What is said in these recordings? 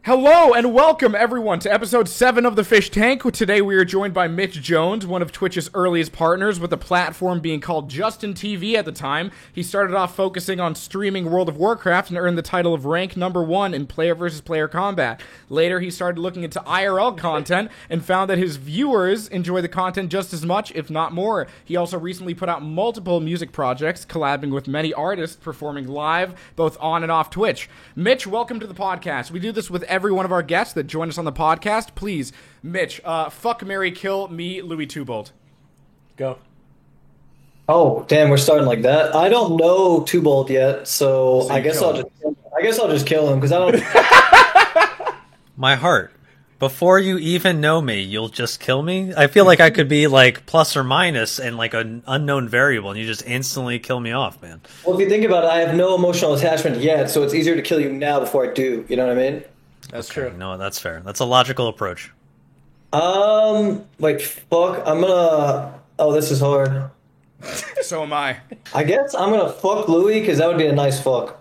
Hello and welcome everyone to episode 7 of The Fish Tank. Today we are joined by Mitch Jones, one of Twitch's earliest partners, with the platform being called Justin TV at the time. He started off focusing on streaming World of Warcraft and earned the title of rank number 1 in player versus player combat. Later he started looking into IRL content and found that his viewers enjoy the content just as much, if not more. He also recently put out multiple music projects, collabing with many artists, performing live, both on and off Twitch. Mitch, welcome to the podcast. We do this with every one of our guests that join us on the podcast. Please, Mitch, fuck, marry, kill me, Louis Tubold. Go. Oh, damn, we're starting like that. I don't know Tubold yet, so I guess I'll just kill him because I don't. My heart. Before you even know me, you'll just kill me? I feel like I could be like plus or minus and like an unknown variable and you just instantly kill me off, man. Well, if you think about it, I have no emotional attachment yet, so it's easier to kill you now before I do. You know what I mean? That's Okay, true. no, that's fair. That's a logical approach. Like, fuck, I'm gonna. Oh, this is hard. So am I. I guess I'm gonna fuck Louis because that would be a nice fuck.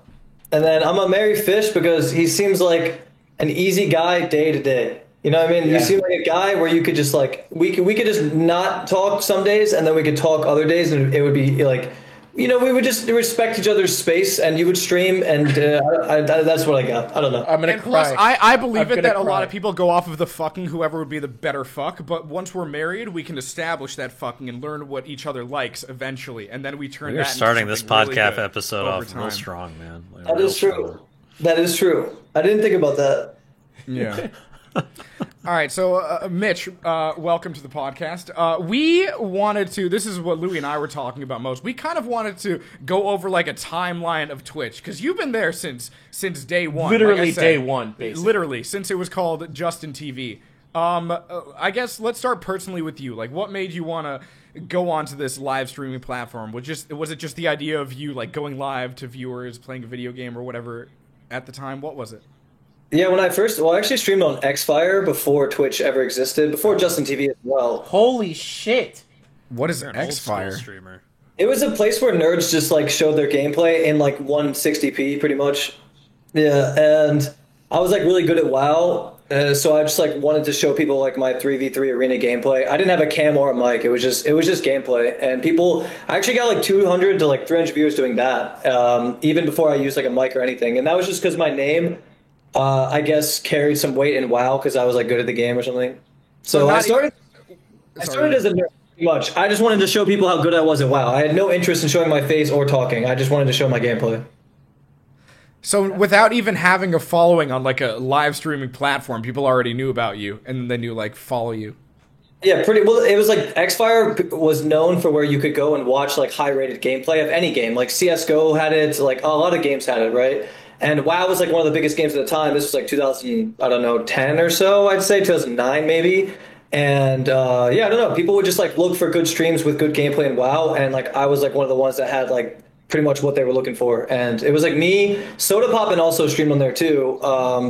And then I'm gonna marry Fish because he seems like an easy guy day to day. You know what I mean? Yeah. You seem like a guy where you could just like we could just not talk some days and then we could talk other days and it would be like, you know, we would just respect each other's space and you would stream and that's what I got. I don't know. I'm gonna And cry. plus, I believe I'm it that gonna a lot cry. of people go off of the fucking whoever would be the better fuck, but once we're married, we can establish that fucking and learn what each other likes eventually, and then we turn We're that starting into this something really podcast good episode over off time. real strong, man. Like, That real is true. strong. That is true. I didn't think about that. Yeah. All right, so Mitch, welcome to the podcast. We wanted to, this is what Louis and I were talking about most, we kind of wanted to go over like a timeline of Twitch, because you've been there since day one. Literally like I said. day one, basically. Literally, since it was called Justin TV. I guess let's start personally with you. Like, what made you want to go onto this live streaming platform? Was it just the idea of you like going live to viewers, playing a video game or whatever at the time? What was it? Yeah, when I actually streamed on Xfire before Twitch ever existed, before Justin TV as well. Holy shit! What is You're an old school Xfire? streamer. It was a place where nerds just like showed their gameplay in like 160p pretty much. Yeah, and I was like really good at WoW, so I just like wanted to show people like my 3v3 arena gameplay. I didn't have a cam or a mic. It was just gameplay, and I actually got like 200 to like 300 viewers doing that, even before I used like a mic or anything. And that was just because my name, I guess, carried some weight in WoW because I was like good at the game or something. So I started as a nerd. Pretty much. I just wanted to show people how good I was at WoW. I had no interest in showing my face or talking. I just wanted to show my gameplay. So without even having a following on like a live streaming platform, people already knew about you and then you like follow you. Yeah, pretty well. It was like Xfire was known for where you could go and watch like high-rated gameplay of any game. Like CS:GO had it. Like a lot of games had it, right? And WoW was like one of the biggest games at the time. This was like 2000, I don't know, 10 or so. I'd say 2009 maybe. And yeah, I don't know. People would just like look for good streams with good gameplay in WoW, and like I was like one of the ones that had like pretty much what they were looking for. And it was like me, Soda Pop, and also streamed on there too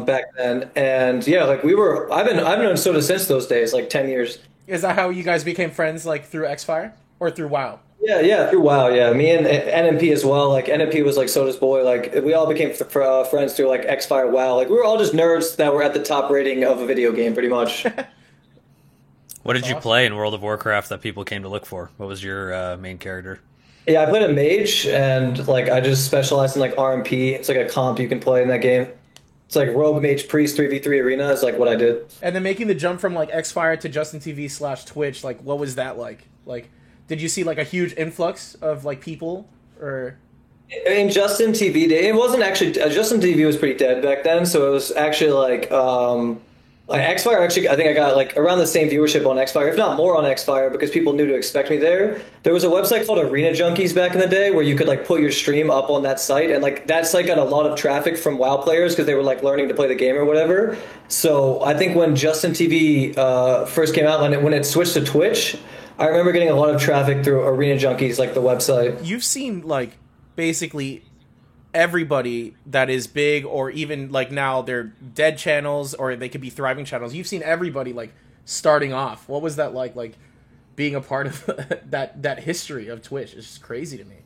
back then. And yeah, like I've known Soda since those days, like 10 years. Is that how you guys became friends, like through Xfire or through WoW? Yeah, through WoW, yeah. Me and NMP as well. Like, NMP was, like, Soda's boy. Like, we all became friends through, like, Xfire, WoW. Like, we were all just nerds that were at the top rating of a video game, pretty much. What did you play in World of Warcraft that people came to look for? What was your main character? Yeah, I played a mage, and, like, I just specialized in, like, RMP. It's, like, a comp you can play in that game. It's, like, Rogue, Mage, Priest, 3v3 Arena is, like, what I did. And then making the jump from like Xfire to Justin TV / Twitch, like what was that like? Like, did you see like a huge influx of like people or? In Justin TV, it wasn't actually Justin TV was pretty dead back then, so it was actually like Xfire. Actually, I think I got like around the same viewership on Xfire, if not more on Xfire, because people knew to expect me there. There was a website called Arena Junkies back in the day where you could like put your stream up on that site, and like that site got a lot of traffic from WoW players because they were like learning to play the game or whatever. So I think when Justin TV first came out, when it switched to Twitch, I remember getting a lot of traffic through Arena Junkies, like the website. You've seen like basically everybody that is big, or even like now they're dead channels or they could be thriving channels. You've seen everybody like starting off. What was that like being a part of that history of Twitch? It's just crazy to me.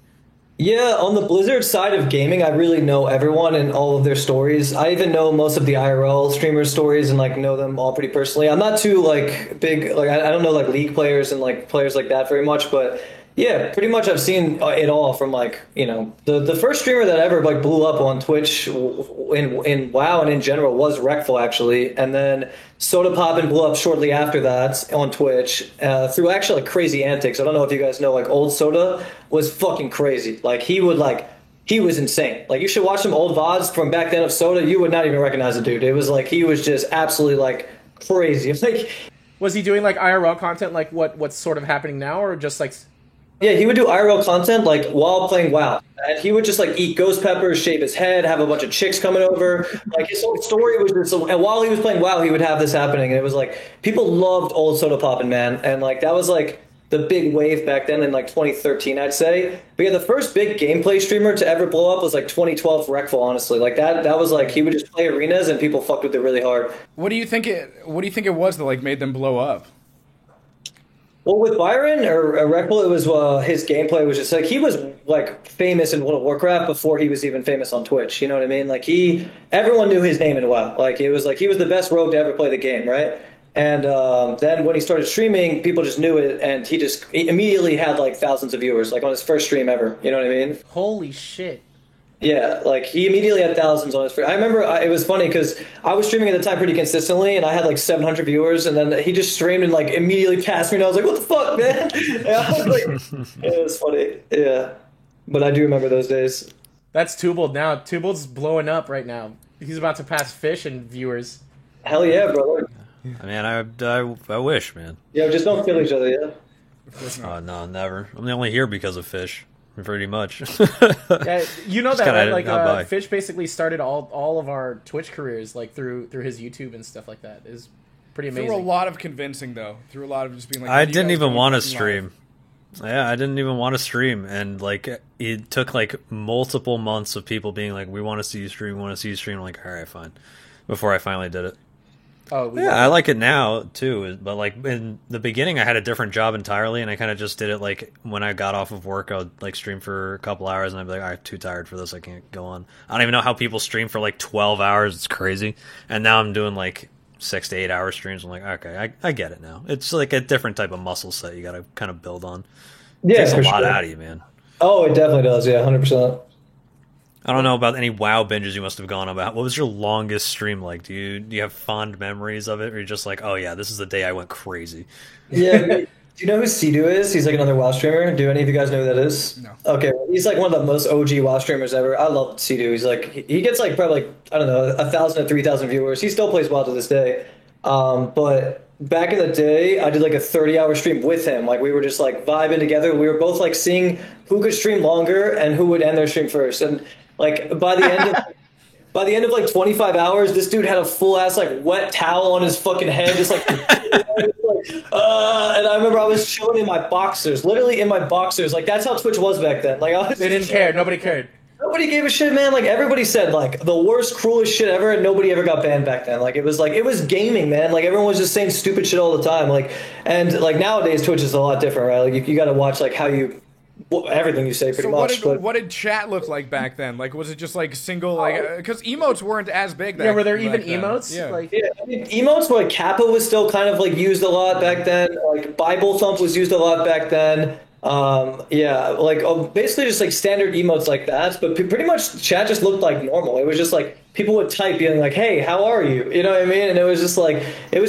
Yeah, on the Blizzard side of gaming, I really know everyone and all of their stories. I even know most of the IRL streamers' stories and like know them all pretty personally. I'm not too like big, like I don't know like League players and like players like that very much, but yeah, pretty much I've seen it all from like, the first streamer that ever like blew up on Twitch in WoW and in general was Reckful actually, and then Soda Poppin blew up shortly after that on Twitch through actually like crazy antics. I don't know if you guys know, like old Soda was fucking crazy. Like he was insane. Like you should watch some old VODs from back then of Soda. You would not even recognize the dude. It was like he was just absolutely like crazy. Like Was he doing like IRL content, like what's sort of happening now, or just like? yeah, he would do IRL content like while playing WoW, and he would just like eat ghost peppers, shave his head, have a bunch of chicks coming over. Like his whole story was just, and while he was playing WoW, he would have this happening, and it was like people loved old Soda Poppin', man, and like that was like the big wave back then in like 2013, I'd say. But yeah, the first big gameplay streamer to ever blow up was like 2012 Reckful, honestly. Like that was like he would just play arenas and people fucked with it really hard. What do you think it was that like made them blow up? Well, with Byron or Reckful, it was his gameplay was just like he was like famous in World of Warcraft before he was even famous on Twitch. You know what I mean? Like everyone knew his name in WoW. Like it was like he was the best rogue to ever play the game, right? And then when he started streaming, people just knew it, and he immediately had like thousands of viewers, like on his first stream ever. You know what I mean? Holy shit! Yeah, like he immediately had thousands on his first. I remember it was funny because I was streaming at the time pretty consistently, and I had like 700 viewers, and then he just streamed and like immediately passed me, and I was like, "What the fuck, man?" And I was like, it was funny. Yeah, but I do remember those days. That's Tubald now. Tubald's blowing up right now. He's about to pass Fish and viewers. Hell yeah, brother. I mean, I wish, man. Yeah, just don't kill each other, yeah. Oh no, never. I'm only here because of Fish, pretty much. Yeah, you know that, right? Like Fish basically started all of our Twitch careers like through his YouTube and stuff like that. Is pretty amazing. Through a lot of convincing though. Through a lot of just being like, I didn't even want to stream. Yeah, I didn't even want to stream, and like it took like multiple months of people being like, "We want to see you stream. We want to see you stream." I'm like, all right, fine. Before I finally did it. Oh, yeah, I like it now too. But like in the beginning, I had a different job entirely, and I kind of just did it like when I got off of work, I would like stream for a couple hours, and I'd be like, I'm too tired for this. I can't go on. I don't even know how people stream for like 12 hours. It's crazy. And now I'm doing like 6 to 8 hour streams. I'm like, okay, I get it now. It's like a different type of muscle set you got to kind of build on. Yeah, it takes a lot sure. out of you, man. Oh, it definitely does. Yeah, 100%. I don't know about any WoW binges you must have gone about. What was your longest stream like? Do you have fond memories of it, or you're just like, oh yeah, this is the day I went crazy? Yeah. Do you know who Sea-Doo is? He's like another WoW streamer. Do any of you guys know who that is? No. Okay, he's like one of the most OG WoW streamers ever. I love Sea-Doo. He's like he gets like probably like, I don't know, 1,000 to 3,000 viewers. He still plays WoW to this day. But back in the day, I did like a 30-hour stream with him. Like we were just like vibing together. We were both like seeing who could stream longer and who would end their stream first. And like by the end of like 25 hours, this dude had a full ass like wet towel on his fucking head, just like, and I remember I was chilling in my boxers, literally in my boxers. Like that's how Twitch was back then. Like they didn't care. Nobody cared. Nobody gave a shit, man. Like everybody said like the worst, cruelest shit ever, and nobody ever got banned back then. Like it was gaming, man. Like everyone was just saying stupid shit all the time. Like and like nowadays Twitch is a lot different, right? Like you got to watch like how you. Well, everything you say pretty much. What did chat look like back then? Like, was it just like single, like, because emotes weren't as big then? Yeah, were there even emotes? Yeah. Like, yeah, I mean, emotes were like Kappa was still kind of like used a lot back then. Like Bible Thump was used a lot back then. Yeah, like basically just like standard emotes like that. But pretty much chat just looked like normal. It was just like people would type being like, "Hey, how are you?" You know what I mean? And it was just like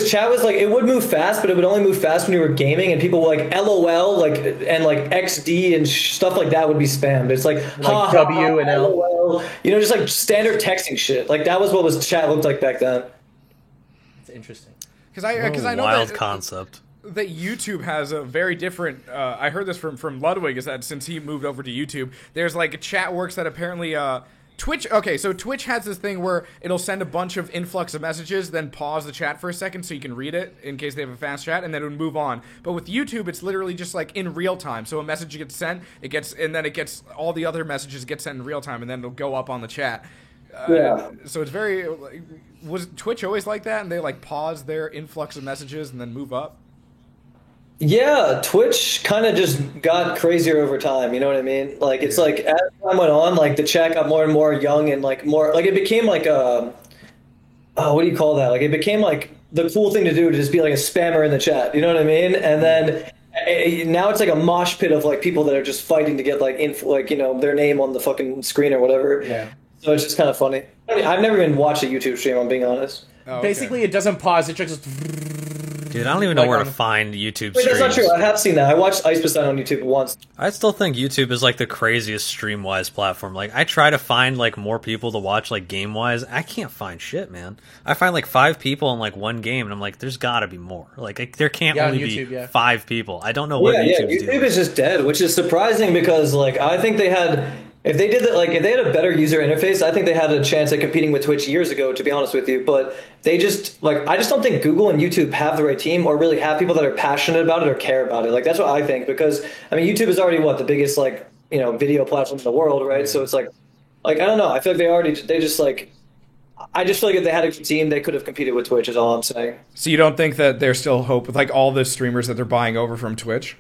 chat was like it would move fast, but it would only move fast when you were gaming, and people were like LOL, like and like XD and stuff like that would be spammed. It's like ha, W and L. LOL, you know, just like standard texting shit. Like that was what was chat looked like back then. It's interesting. Because I know wild that, concept. That YouTube has a very different. I heard this from Ludwig, is that since he moved over to YouTube, there's like chat works that apparently. Twitch, okay, so Twitch has this thing where it'll send a bunch of influx of messages, then pause the chat for a second so you can read it in case they have a fast chat, and then it would move on. But with YouTube, it's literally just like in real time. So a message gets sent, and then all the other messages get sent in real time, and then it'll go up on the chat. Yeah. So it's very. Was Twitch always like that, and they like pause their influx of messages and then move up? Yeah, Twitch kind of just got crazier over time. You know what I mean? Like it's like as time went on, like the chat got more and more young and like more like it became like a what do you call that? Like it became like the cool thing to do to just be like a spammer in the chat. You know what I mean? And then now it's like a mosh pit of like people that are just fighting to get like like their name on the fucking screen or whatever. Yeah. So it's just kind of funny. I mean, I've never even watched a YouTube stream. I'm being honest. Oh, okay. Basically, it doesn't pause. It just Dude, I don't even know Like where on- to find YouTube Wait, streams. that's not true. I have seen that. I watched Ice Poseidon on YouTube once. I still think YouTube is like the craziest stream-wise platform. Like, I try to find like more people to watch like game-wise. I can't find shit, man. I find like 5 people in like one game, and I'm like, there's got to be more. Like there can't Yeah, on only YouTube, be yeah. 5 people. I don't know what Yeah, YouTube's YouTube doing. is just dead, which is surprising because like I think they had if they did that like if they had a better user interface, I think they had a chance at competing with Twitch years ago, to be honest with you. But they just like I just don't think Google and YouTube have the right team or really have people that are passionate about it or care about it. Like that's what I think because I mean YouTube is already the biggest like video platform in the world, right? So it's like I don't know. I feel like they just like I just feel like if they had a team, they could have competed with Twitch. Is all I'm saying. So you don't think that there's still hope with like all the streamers that they're buying over from Twitch?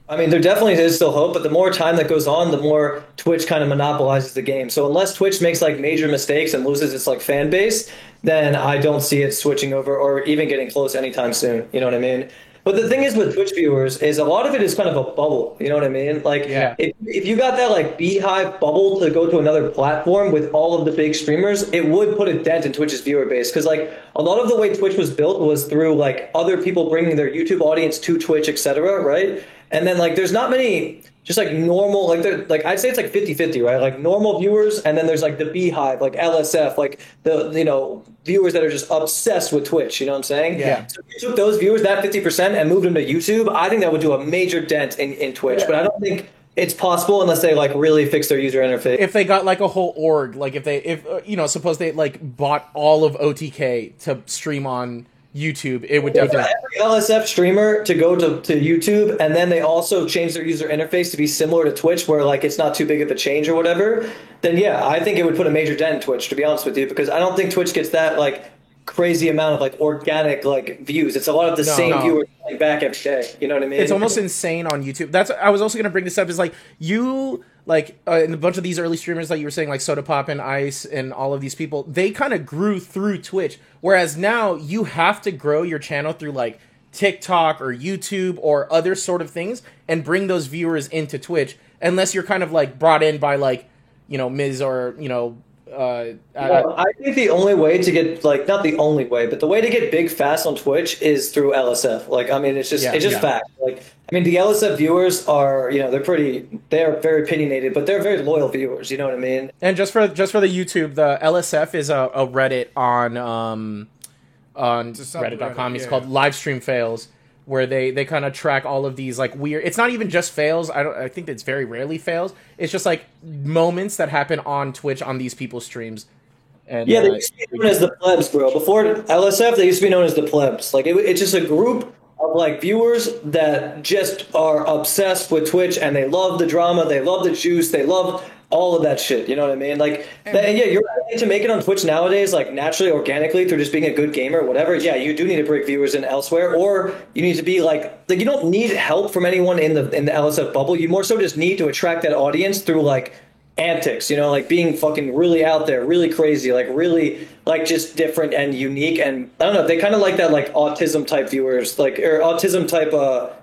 I mean, there definitely is still hope, but the more time that goes on, the more Twitch kind of monopolizes the game. So unless Twitch makes like major mistakes and loses its like fan base, then I don't see it switching over or even getting close anytime soon. You know what I mean? But the thing is with Twitch viewers is a lot of it is kind of a bubble. You know what I mean? Like Yeah. if you got that like beehive bubble to go to another platform with all of the big streamers, it would put a dent in Twitch's viewer base. Because like a lot of the way Twitch was built was through like other people bringing their YouTube audience to Twitch, etc. Right? And then like there's not many just like normal like I'd say it's like 50-50, right? Like normal viewers and then there's like the beehive, like LSF, like the viewers that are just obsessed with Twitch, you know what I'm saying? Yeah. So if you took those viewers, that 50%, and moved them to YouTube, I think that would do a major dent in Twitch. Yeah. But I don't think it's possible unless they like really fix their user interface. if they got like a whole org, like if suppose they like bought all of OTK to stream on YouTube, it would For definitely. every LSF streamer to go to YouTube, and then they also change their user interface to be similar to Twitch, where like it's not too big of a change or whatever, then yeah, I think it would put a major dent in Twitch, to be honest with you, because I don't think Twitch gets that like crazy amount of like organic like views. It's a lot of the same no. viewers coming back every day. You know what I mean? It's almost insane on YouTube. I was also going to bring this up is like and a bunch of these early streamers like you were saying, like Soda Pop and Ice and all of these people, they kind of grew through Twitch, whereas now you have to grow your channel through like TikTok or YouTube or other sort of things and bring those viewers into Twitch, unless you're kind of like brought in by like Miz or I think the only way to get like not the only way, but the way to get big fast on Twitch is through LSF. Like I mean, it's just fact. Like I mean, the LSF viewers are they're very opinionated, but they're very loyal viewers. You know what I mean? And just for the YouTube, the LSF is a Reddit on Reddit.com. It's called Livestream Fails, where they kind of track all of these like weird. It's not even just fails. I think it's very rarely fails. It's just like moments that happen on Twitch on these people's streams. And Yeah, they used to be known as the plebs, bro. Before LSF, they used to be known as the plebs. Like it's just a group of like viewers that just are obsessed with Twitch and they love the drama, they love the juice, they love all of that shit. You know what I mean? Like, and yeah, you're right. To make it on Twitch nowadays, like naturally, organically, through just being a good gamer, whatever. Yeah, you do need to bring viewers in elsewhere, or you need to be like you don't need help from anyone in the LSF bubble. You more so just need to attract that audience through like antics, like being fucking really out there, really crazy, like really like just different and unique. And I don't know, they kind of like that like autism type viewers, like or autism type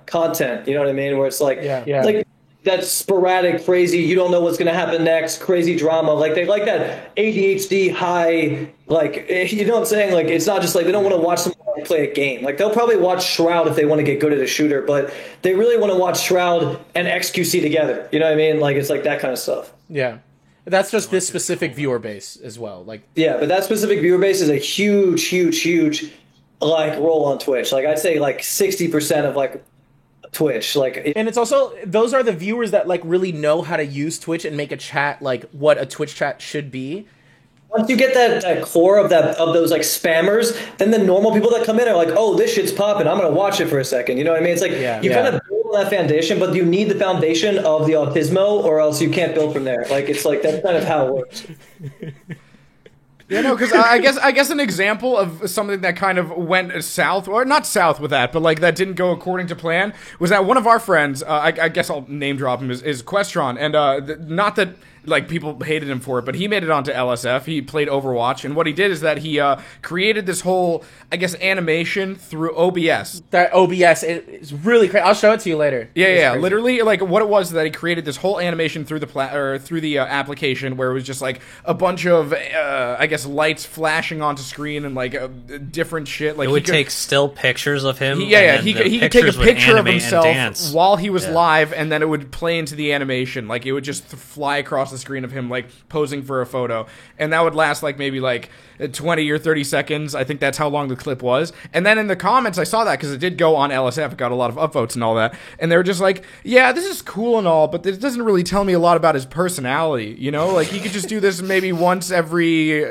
content. You know what I mean? Where it's like like that sporadic, crazy, you don't know what's going to happen next, crazy drama. Like they like that ADHD high, like, you know what I'm saying? Like it's not just like they don't want to watch someone play a game. Like they'll probably watch Shroud if they want to get good at a shooter, but they really want to watch Shroud and XQC together. You know what I mean? Like it's like that kind of stuff. Yeah. That's just this specific viewer base as well. Like yeah, but that specific viewer base is a huge like role on Twitch. Like I'd say like 60% of like Twitch, like, and it's also those are the viewers that like really know how to use Twitch and make a chat like what a Twitch chat should be. Once you get that core of those like spammers, then the normal people that come in are like, oh, this shit's popping, I'm gonna watch it for a second. You know what I mean? It's like you kind of build on that foundation, but you need the foundation of the autismo, or else you can't build from there. Like it's like that's kind of how it works. Yeah, no, because I guess an example of something that kind of went south, or not south with that, but like that didn't go according to plan, was that one of our friends, I guess I'll name drop him, is Questron, and not that like people hated him for it, but he made it onto LSF. He played Overwatch, and what he did is that he created this whole, I guess, animation through OBS. That OBS is really crazy. I'll show it to you later. Yeah, literally, like what it was that he created this whole animation through the application, where it was just like a bunch of, I guess, lights flashing onto screen and like different shit. Like it would take still pictures of him. He could take a picture of himself while he was live, and then it would play into the animation. Like it would just fly across the screen of him like posing for a photo, and that would last like maybe like 20 or 30 seconds. I think that's how long the clip was. And then in the comments, I saw that because it did go on LSF. It got a lot of upvotes and all that. And they were just like, yeah, this is cool and all, but this doesn't really tell me a lot about his personality. You know, like he could just do this maybe once every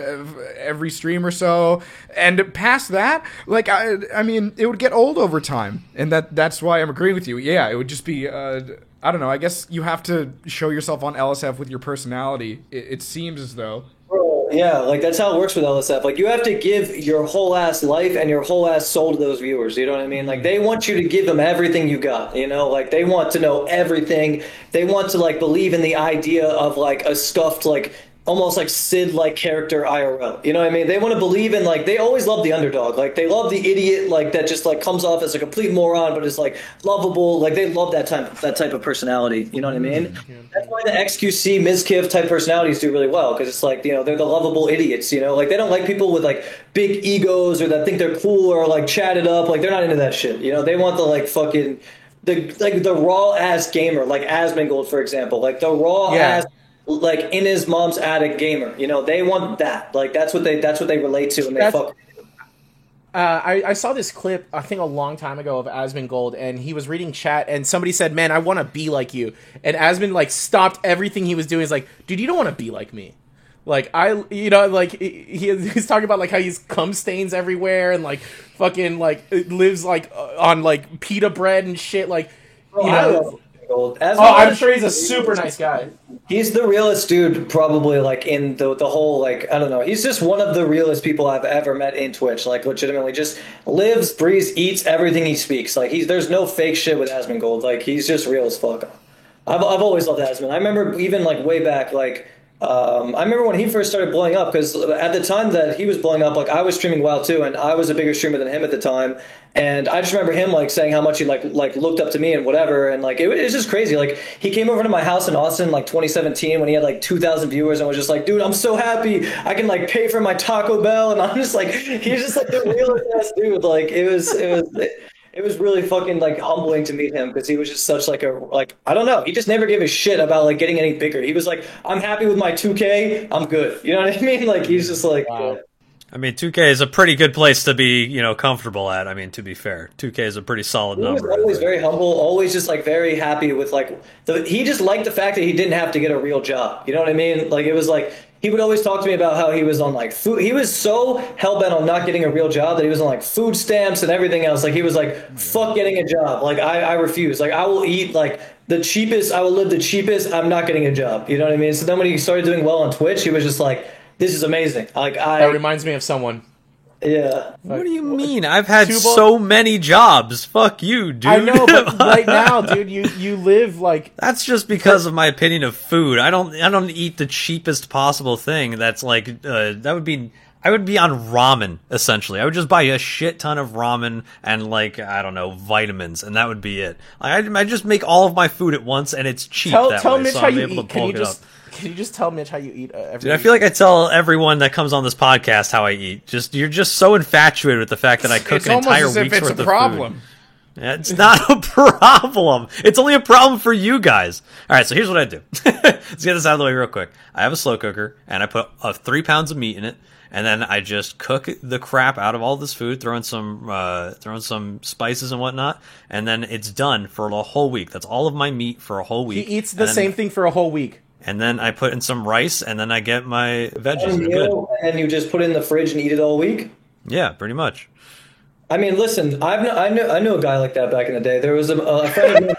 stream or so. And past that, like, I mean, it would get old over time. And that's why I'm agreeing with you. Yeah, it would just be, I don't know. I guess you have to show yourself on LSF with your personality. It seems as though. Yeah, like that's how it works with LSF. Like you have to give your whole ass life and your whole ass soul to those viewers. You know what I mean? Like they want you to give them everything you got. You know, like they want to know everything. They want to like believe in the idea of like a stuffed like almost like Sid-like character IRL. You know what I mean? They want to believe in like they always love the underdog. Like they love the idiot like that just like comes off as a complete moron but is like lovable. Like they love that type of personality. You know what I mean? That's why the XQC Mizkiff type personalities do really well because it's like, you know, they're the lovable idiots, you know? Like they don't like people with like big egos or that think they're cool or like chatted up. Like they're not into that shit. You know, they want the like fucking the raw ass gamer, like Asmongold, for example. Like the raw ass like in his mom's attic gamer, you know, they want that. Like that's what they relate to, and they fuck. I saw this clip I think a long time ago of Asmongold, and he was reading chat, and somebody said, "Man, I want to be like you." And Asmon like stopped everything he was doing. He's like, "Dude, you don't want to be like me." Like you know, like he's talking about like how he's cum stains everywhere and like fucking like lives like on like pita bread and shit. Like you know. I'm sure he's a super nice guy. He's the realest dude, probably, like, in the whole, like, I don't know. He's just one of the realest people I've ever met in Twitch. Like, legitimately, just lives, breathes, eats everything he speaks. Like, there's no fake shit with Asmongold. Like, he's just real as fuck. I've always loved Asmon. I remember even, like, way back, like, I remember when he first started blowing up, because at the time that he was blowing up, like, I was streaming WoW too, and I was a bigger streamer than him at the time. And I just remember him like saying how much he like looked up to me and whatever, and like it was just crazy. Like he came over to my house in Austin like 2017 when he had like 2,000 viewers and was just like, dude, I'm so happy I can like pay for my Taco Bell, and I'm just like, he's just like the realest ass dude. Like it was really fucking like humbling to meet him because he was just such like a like I don't know, he just never gave a shit about like getting any bigger. He was like, I'm happy with my 2K, I'm good. You know what I mean? Like he's just like. Wow. I mean, 2K is a pretty good place to be, you know, comfortable at. I mean, to be fair, 2K is a pretty solid number. He was always very humble, always just like very happy with like he just liked the fact that he didn't have to get a real job. You know what I mean? Like it was like he would always talk to me about how he was on like food. He was so hell-bent on not getting a real job that he was on like food stamps and everything else. Like he was like, fuck getting a job. Like I refuse. Like I will eat like the cheapest. I will live the cheapest. I'm not getting a job. You know what I mean? So then when he started doing well on Twitch, he was just like, this is amazing. Like that reminds me of someone. Yeah. What do you mean? I've had so many jobs. Fuck you, dude. I know, but right now, dude, you live like that's just because of my opinion of food. I don't eat the cheapest possible thing. That's like I would be on ramen essentially. I would just buy a shit ton of ramen and like I don't know vitamins, and that would be it. I just make all of my food at once, and it's cheap that way. Mitch so how I'm you able eat. to bulk it up. Can you just tell Mitch how you eat every Dude, I feel like I tell everyone that comes on this podcast how I eat. You're just so infatuated with the fact that I cook an entire week's worth of food. Yeah, it's not a problem. It's only a problem for you guys. All right, so here's what I do. Let's get this out of the way real quick. I have a slow cooker, and I put 3 pounds of meat in it, and then I just cook the crap out of all this food, throw in some spices and whatnot, and then it's done for a whole week. That's all of my meat for a whole week. He eats the same thing for a whole week. And then I put in some rice, and then I get my veggies. Good. And you just put it in the fridge and eat it all week? Yeah, pretty much. I mean, listen, I knew a guy like that back in the day. There was a friend of me.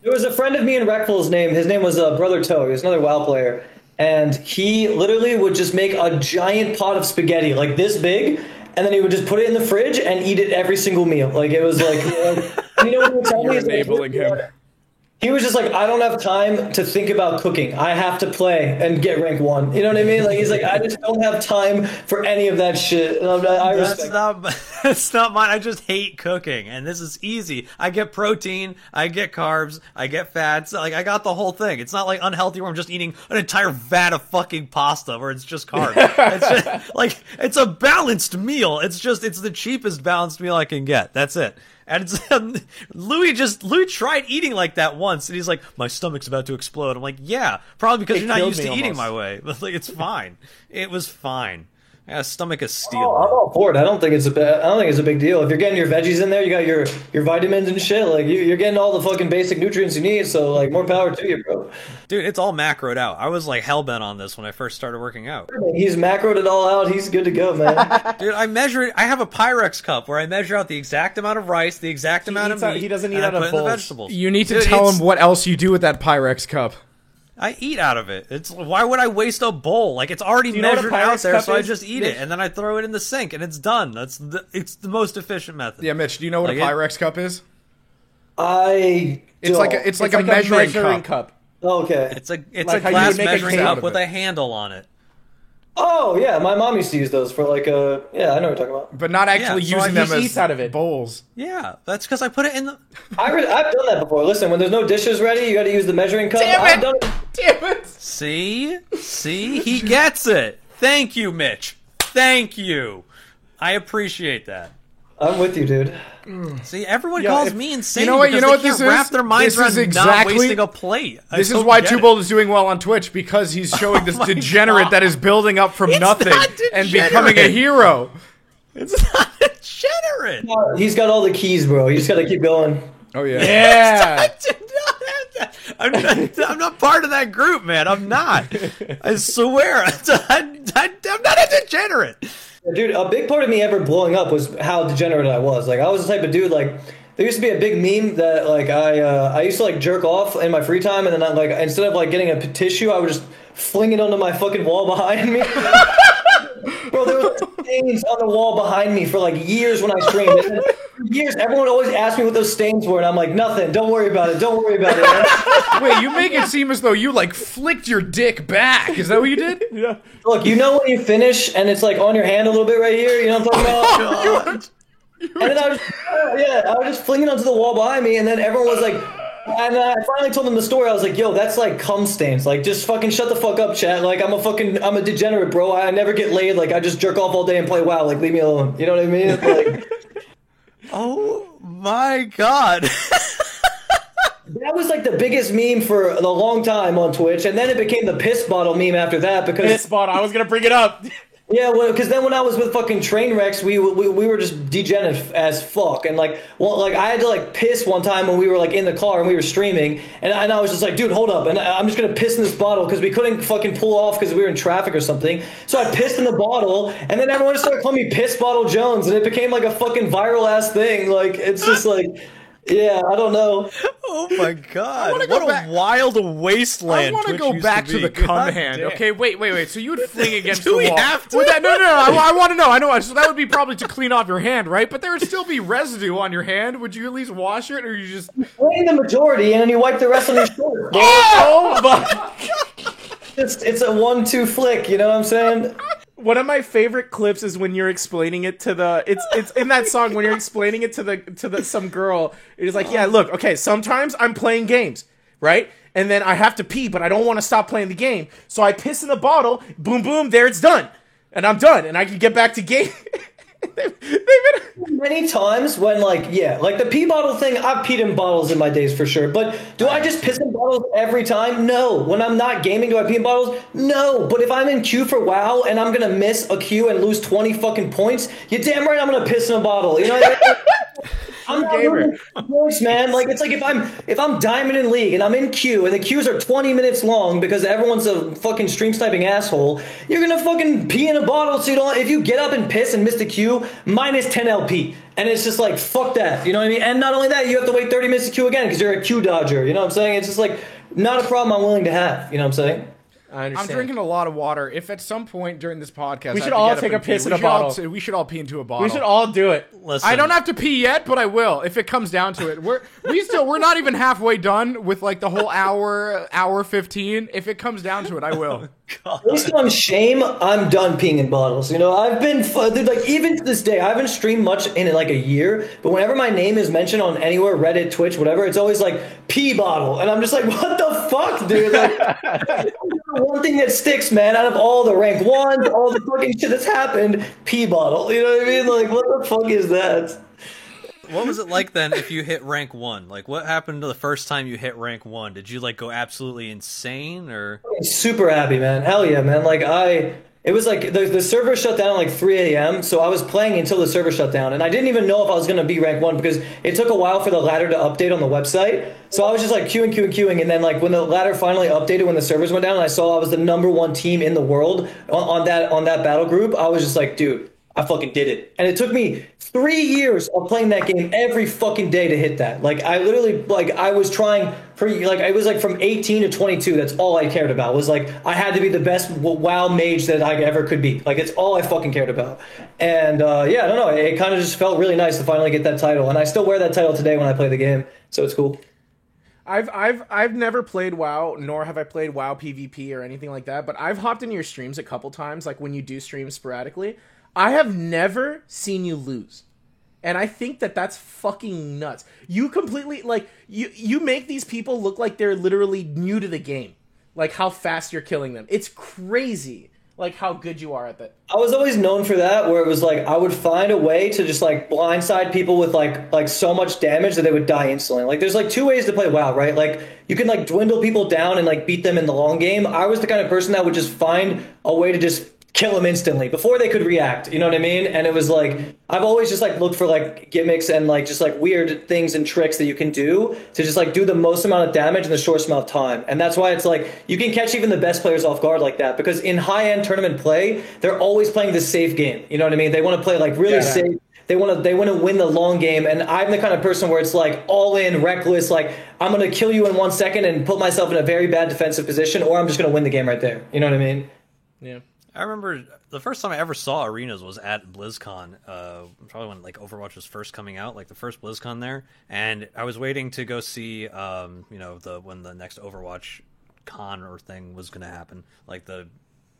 There was a friend of me in Reckful's name. His name was Brother Toe. He was another WoW player. and he literally would just make a giant pot of spaghetti like this big, and then he would just put it in the fridge and eat it every single meal. Like it was like, and you know what he would tell me? You're Is like, enabling him. he was just like, I don't have time to think about cooking. I have to play and get rank 1. You know what I mean? Like he's like, I just don't have time for any of that shit. And I respect. That's not mine. I just hate cooking, and this is easy. I get protein, I get carbs, I get fats. Like I got the whole thing. It's not like unhealthy where I'm just eating an entire vat of fucking pasta where it's just carbs. It's just, like it's a balanced meal. It's the cheapest balanced meal I can get. That's it. And it's, Louis tried eating like that once, and he's like, my stomach's about to explode. I'm like, yeah, probably because you're not used to eating my way. But like, it's fine. It was fine. Yeah, stomach of steel. Oh, I'm all for it. I don't think it's a big deal. If you're getting your veggies in there, you got your vitamins and shit. Like you're getting all the fucking basic nutrients you need. So like, more power to you, bro. Dude, it's all macroed out. I was like hellbent on this when I first started working out. He's macroed it all out. He's good to go, man. Dude, I measure it. I have a Pyrex cup where I measure out the exact amount of rice, the exact amount of meat. He doesn't eat and out I of put in the bowls. vegetables. You need to tell him what else you do with that Pyrex cup. I eat out of it. It's why would I waste a bowl? Like it's already you know what a measured out Pyrex there, cup so I is? just eat it and then I throw it in the sink and it's done. It's the most efficient method. Yeah, Mitch, do you know what a Pyrex cup is? It's like a measuring cup. Okay. It's Like a how you glass would make a measuring cake out cup of with it. a handle on it. Oh yeah, my mom used to use those for like yeah, I know what you're talking about. But not actually Yeah, so using he them as eats out of it. bowls. Yeah, that's because I put it in the. I've done that before. Listen, when there's no dishes ready, you got to use the measuring cup. Damn I've it! done it. Damn it! See, he gets it. Thank you, Mitch. Thank you. I appreciate that. I'm with you, dude. See, everyone Yeah, calls if- me insane. You know what? because You know they what can't this wrap is? their minds This around is not exactly- wasting a plate. This is why Two Bold is doing well on Twitch, because he's showing this degenerate that is building up from nothing not and degenerate. becoming a hero. It's not degenerate. He's got all the keys, bro. You just got to keep going. Oh yeah. Yeah. I'm not part of that group, man. I'm not. I swear. I'm not a degenerate. Dude, a big part of me ever blowing up was how degenerate I was. Like, I was the type of dude, like, there used to be a big meme that, like, I used to, like, jerk off in my free time, and then, like, instead of, like, getting a tissue, I would just fling it onto my fucking wall behind me. Bro, there were stains on the wall behind me for, like, years when I streamed. And for years, everyone would always ask me what those stains were, and I'm like, nothing. Don't worry about it. Don't worry about it. Wait, you make it seem as though you like flicked your dick back. Is that what you did? Yeah. Look, you know when you finish, and it's, like, on your hand a little bit right here? You know what I'm talking about? And then I was just flinging onto the wall behind me, and then everyone was like, and I finally told them the story. I was like, yo, that's like cum stains. Like, just fucking shut the fuck up, chat. Like, I'm a degenerate, bro. I never get laid. Like, I just jerk off all day and play WoW. Like, leave me alone. You know what I mean? Like, Oh my god. that was like the biggest meme for a long time on Twitch, and then it became the piss bottle meme after that because This spot. I was gonna bring it up. yeah, well, because then when I was with fucking Trainwrecks, we were just degenerate as fuck, and like, well, like I had to like piss one time when we were like in the car and we were streaming, and I was just like, dude, hold up, and I'm just gonna piss in this bottle because we couldn't fucking pull off because we were in traffic or something. So I pissed in the bottle, and then everyone just started calling me Piss Bottle Jones, and it became like a fucking viral ass thing. Like, it's just like, yeah, I don't know. Oh my god. wanna go What back- a wild wasteland. I want to Twitch go used back to to be. the cum God hand. damn. Okay, wait. So you would fling against Do the we wall. have to? Would that, no. I want to know. I know. So that would be probably to clean off your hand, right? But there would still be residue on your hand. Would you at least wash it, or you just? Playing the majority, and then you wipe the rest on your shirt. Oh my! It's a 1-2 flick. You know what I'm saying? One of my favorite clips is when you're explaining it to the it's in that song when you're explaining it to the some girl. It is like, yeah, look, okay, sometimes I'm playing games, right? And then I have to pee, but I don't want to stop playing the game. So I piss in the bottle, boom boom, there it's done. And I'm done and I can get back to game. they've been Many times when, like, yeah, like the pee bottle thing, I've peed in bottles in my days for sure. But do I just piss in bottles every time? No. When I'm not gaming, do I pee in bottles? No. But if I'm in queue for WoW and I'm gonna miss a queue and lose 20 fucking points, you're damn right I'm gonna piss in a bottle. You know what I mean? I'm not gamer. points, man. Like, it's like if I'm diamond in league and I'm in queue and the queues are 20 minutes long because everyone's a fucking stream sniping asshole, you're gonna fucking pee in a bottle so you don't. If you get up and piss and miss the queue, minus 10 LP, and it's just like, fuck that. You know what I mean? And not only that, you have to wait 30 minutes to queue again because you're a queue dodger. You know what I'm saying? It's just like not a problem I'm willing to have. You know what I'm saying? I understand. I'm drinking a lot of water. If at some point during this podcast We I should have to all get up take a and pee, piss in we a should all- bottle. we should all pee into a bottle. We should all do it. Listen, I don't have to pee yet, but I will if it comes down to it. We're not even halfway done with like the whole hour 15. If it comes down to it, I will. Based on shame, I'm done peeing in bottles. You know, I've been dude, like even to this day, I haven't streamed much in like a year. But whenever my name is mentioned on anywhere, Reddit, Twitch, whatever, it's always like pee bottle, and I'm just like, what the fuck, dude? Like, one thing that sticks, man, out of all the rank ones, all the fucking shit that's happened, pee bottle. You know what I mean? Like, what the fuck is that? What was it like then if you hit rank 1? Like, what happened to the first time you hit rank 1? Did you, like, go absolutely insane, or? Super happy, man. Hell yeah, man. Like it was like the server shut down at like 3 a.m. So I was playing until the server shut down, and I didn't even know if I was gonna be rank 1 because it took a while for the ladder to update on the website. So I was just like queuing, and then like when the ladder finally updated, when the servers went down, and I saw I was the #1 team in the world on that battle group, I was just like, dude, I fucking did it. And it took me 3 years of playing that game every fucking day to hit that. Like, I literally, like, I was trying for, like, it was like from 18 to 22. That's all I cared about was like, I had to be the best WoW mage that I ever could be. Like, it's all I fucking cared about. And, yeah, I don't know. It kind of just felt really nice to finally get that title. And I still wear that title today when I play the game. So it's cool. I've never played WoW, nor have I played WoW PvP or anything like that, but I've hopped into your streams a couple times, like when you do stream sporadically. I have never seen you lose. And I think that that's fucking nuts. You completely, like, you make these people look like they're literally new to the game. Like, how fast you're killing them. It's crazy, like, how good you are at that. I was always known for that, where it was like, I would find a way to just, like, blindside people with, like so much damage that they would die instantly. Like, there's, like, 2 ways to play WoW, right? Like, you can, like, dwindle people down and, like, beat them in the long game. I was the kind of person that would just find a way to just kill them instantly before they could react, you know what I mean? And it was like, I've always just like looked for like gimmicks and like just like weird things and tricks that you can do to just like do the most amount of damage in the shortest amount of time. And that's why it's like, you can catch even the best players off guard like that, because in high-end tournament play, they're always playing the safe game, you know what I mean? They want to play like really safe. They want to win the long game, and I'm the kind of person where it's like all in, reckless, like I'm going to kill you in 1 second and put myself in a very bad defensive position, or I'm just going to win the game right there. You know what I mean? Yeah. I remember the first time I ever saw arenas was at BlizzCon, probably when like Overwatch was first coming out, like the first BlizzCon there, and I was waiting to go see, when the next Overwatch con or thing was going to happen, like the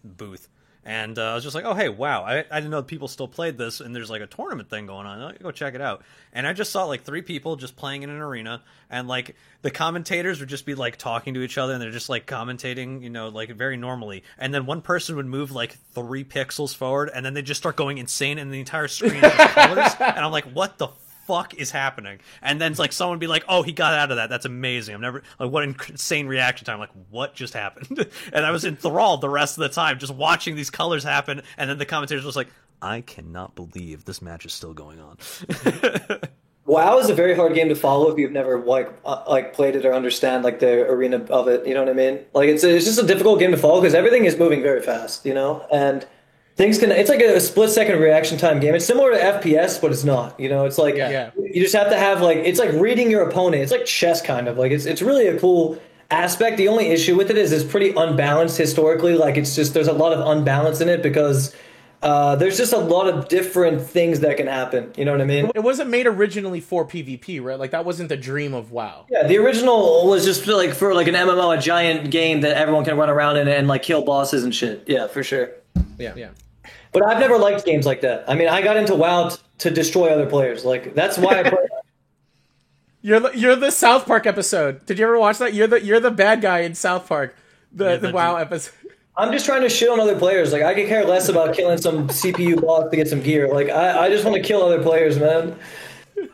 booth. And I was just like, oh, hey, wow, I didn't know people still played this, and there's like a tournament thing going on. I'll go check it out. And I just saw like 3 people just playing in an arena, and like the commentators would just be like talking to each other, and they're just like commentating, you know, like very normally. And then one person would move like 3 pixels forward, and then they just start going insane, and the entire screen is colors. And I'm like, what the fuck is happening? And then like someone would be like, oh, he got out of that, that's amazing. I'm never like, what insane reaction time. I'm like, what just happened? And I was enthralled the rest of the time just watching these colors happen, and then the commentators was like, I cannot believe this match is still going on. WoW is a very hard game to follow if you've never like played it or understand like the arena of it, you know what I mean? Like it's just a difficult game to follow because everything is moving very fast, you know? And it's like a split-second reaction time game. It's similar to FPS, but it's not. You know, it's like you just have to have like, it's like reading your opponent. It's like chess kind of. Like it's really a cool aspect. The only issue with it is it's pretty unbalanced historically. Like it's just, there's a lot of unbalance in it because there's just a lot of different things that can happen. You know what I mean? It wasn't made originally for PvP, right? Like that wasn't the dream of WoW. Yeah, the original was just like for like an MMO, a giant game that everyone can run around in and like kill bosses and shit. Yeah, for sure. Yeah. But I've never liked games like that. I mean, I got into WoW to destroy other players. Like that's why I play. You're the South Park episode. Did you ever watch that? You're the bad guy in South Park. The WoW episode. I'm just trying to shit on other players. Like I could care less about killing some CPU boss to get some gear. Like I just want to kill other players, man.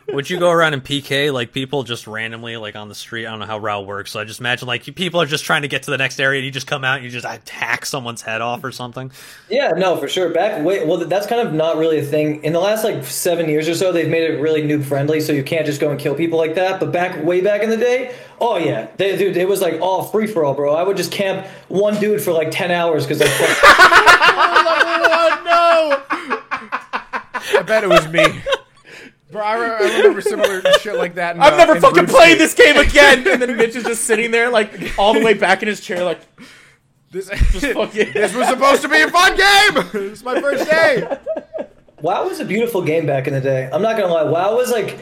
Would you go around and PK like people just randomly like on the street? I don't know how RAW works, so I just imagine like people are just trying to get to the next area and you just come out and you just hack someone's head off or something. Yeah, no, for sure. That's kind of not really a thing. In the last like 7 years or so, they've made it really noob friendly, so you can't just go and kill people like that. But way back in the day, oh yeah, dude, it was like all free for all, bro. I would just camp one dude for like 10 hours because like. Oh no! I bet it was me. Bro, I remember similar shit like that. I'm never fucking playing this game again. And then Mitch is just sitting there, like all the way back in his chair, like, This was supposed to be a fun game. This is my first day. WoW was a beautiful game back in the day. I'm not gonna lie. WoW was like,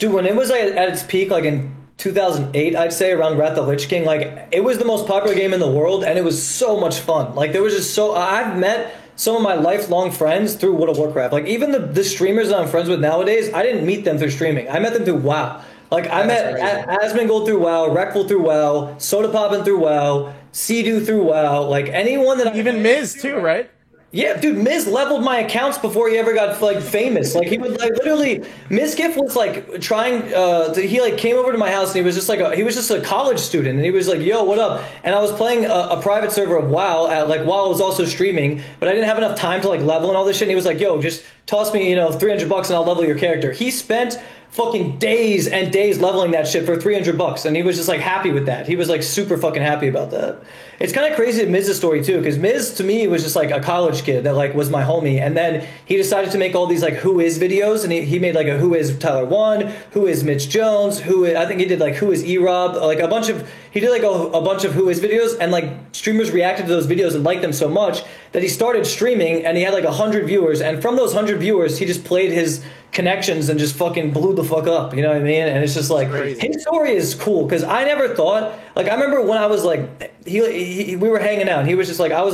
when it was like at its peak, like in 2008, I'd say, around Wrath of the Lich King. Like, it was the most popular game in the world, and it was so much fun. Like, there was just I've met some of my lifelong friends through World of Warcraft. Like, even the streamers that I'm friends with nowadays, I didn't meet them through streaming. I met them through WoW. Like, I met Asmongold through WoW, Reckful through WoW, Sodapoppin through WoW, Sea-Doo through WoW. Like, anyone that Even Miz too, right? Yeah, dude, Miz leveled my accounts before he ever got like famous. Like, he would like literally, Mizgiff was like trying he like came over to my house and he was just like he was just a college student and he was like, yo, what up? And I was playing a private server of WoW while I was also streaming, but I didn't have enough time to like level and all this shit. And he was like, yo, just toss me, $300 and I'll level your character. He spent fucking days and days leveling that shit for $300, and he was just like happy with that. He was like super fucking happy about that. It's kind of crazy Miz's story too, because Miz to me was just like a college kid that like was my homie, and then he decided to make all these like Who Is videos, and he made like a Who Is Tyler 1, Who Is Mitch Jones, I think he did like Who Is E-Rob, like he did like a bunch of Who Is videos, and like streamers reacted to those videos and liked them so much that he started streaming, and he had like 100 viewers, and from those 100 viewers he just played his connections and just fucking blew the fuck up, you know what I mean? And it's just like, his story is cool, because I never thought, like, I remember when I was like, we were hanging out and he was just like, I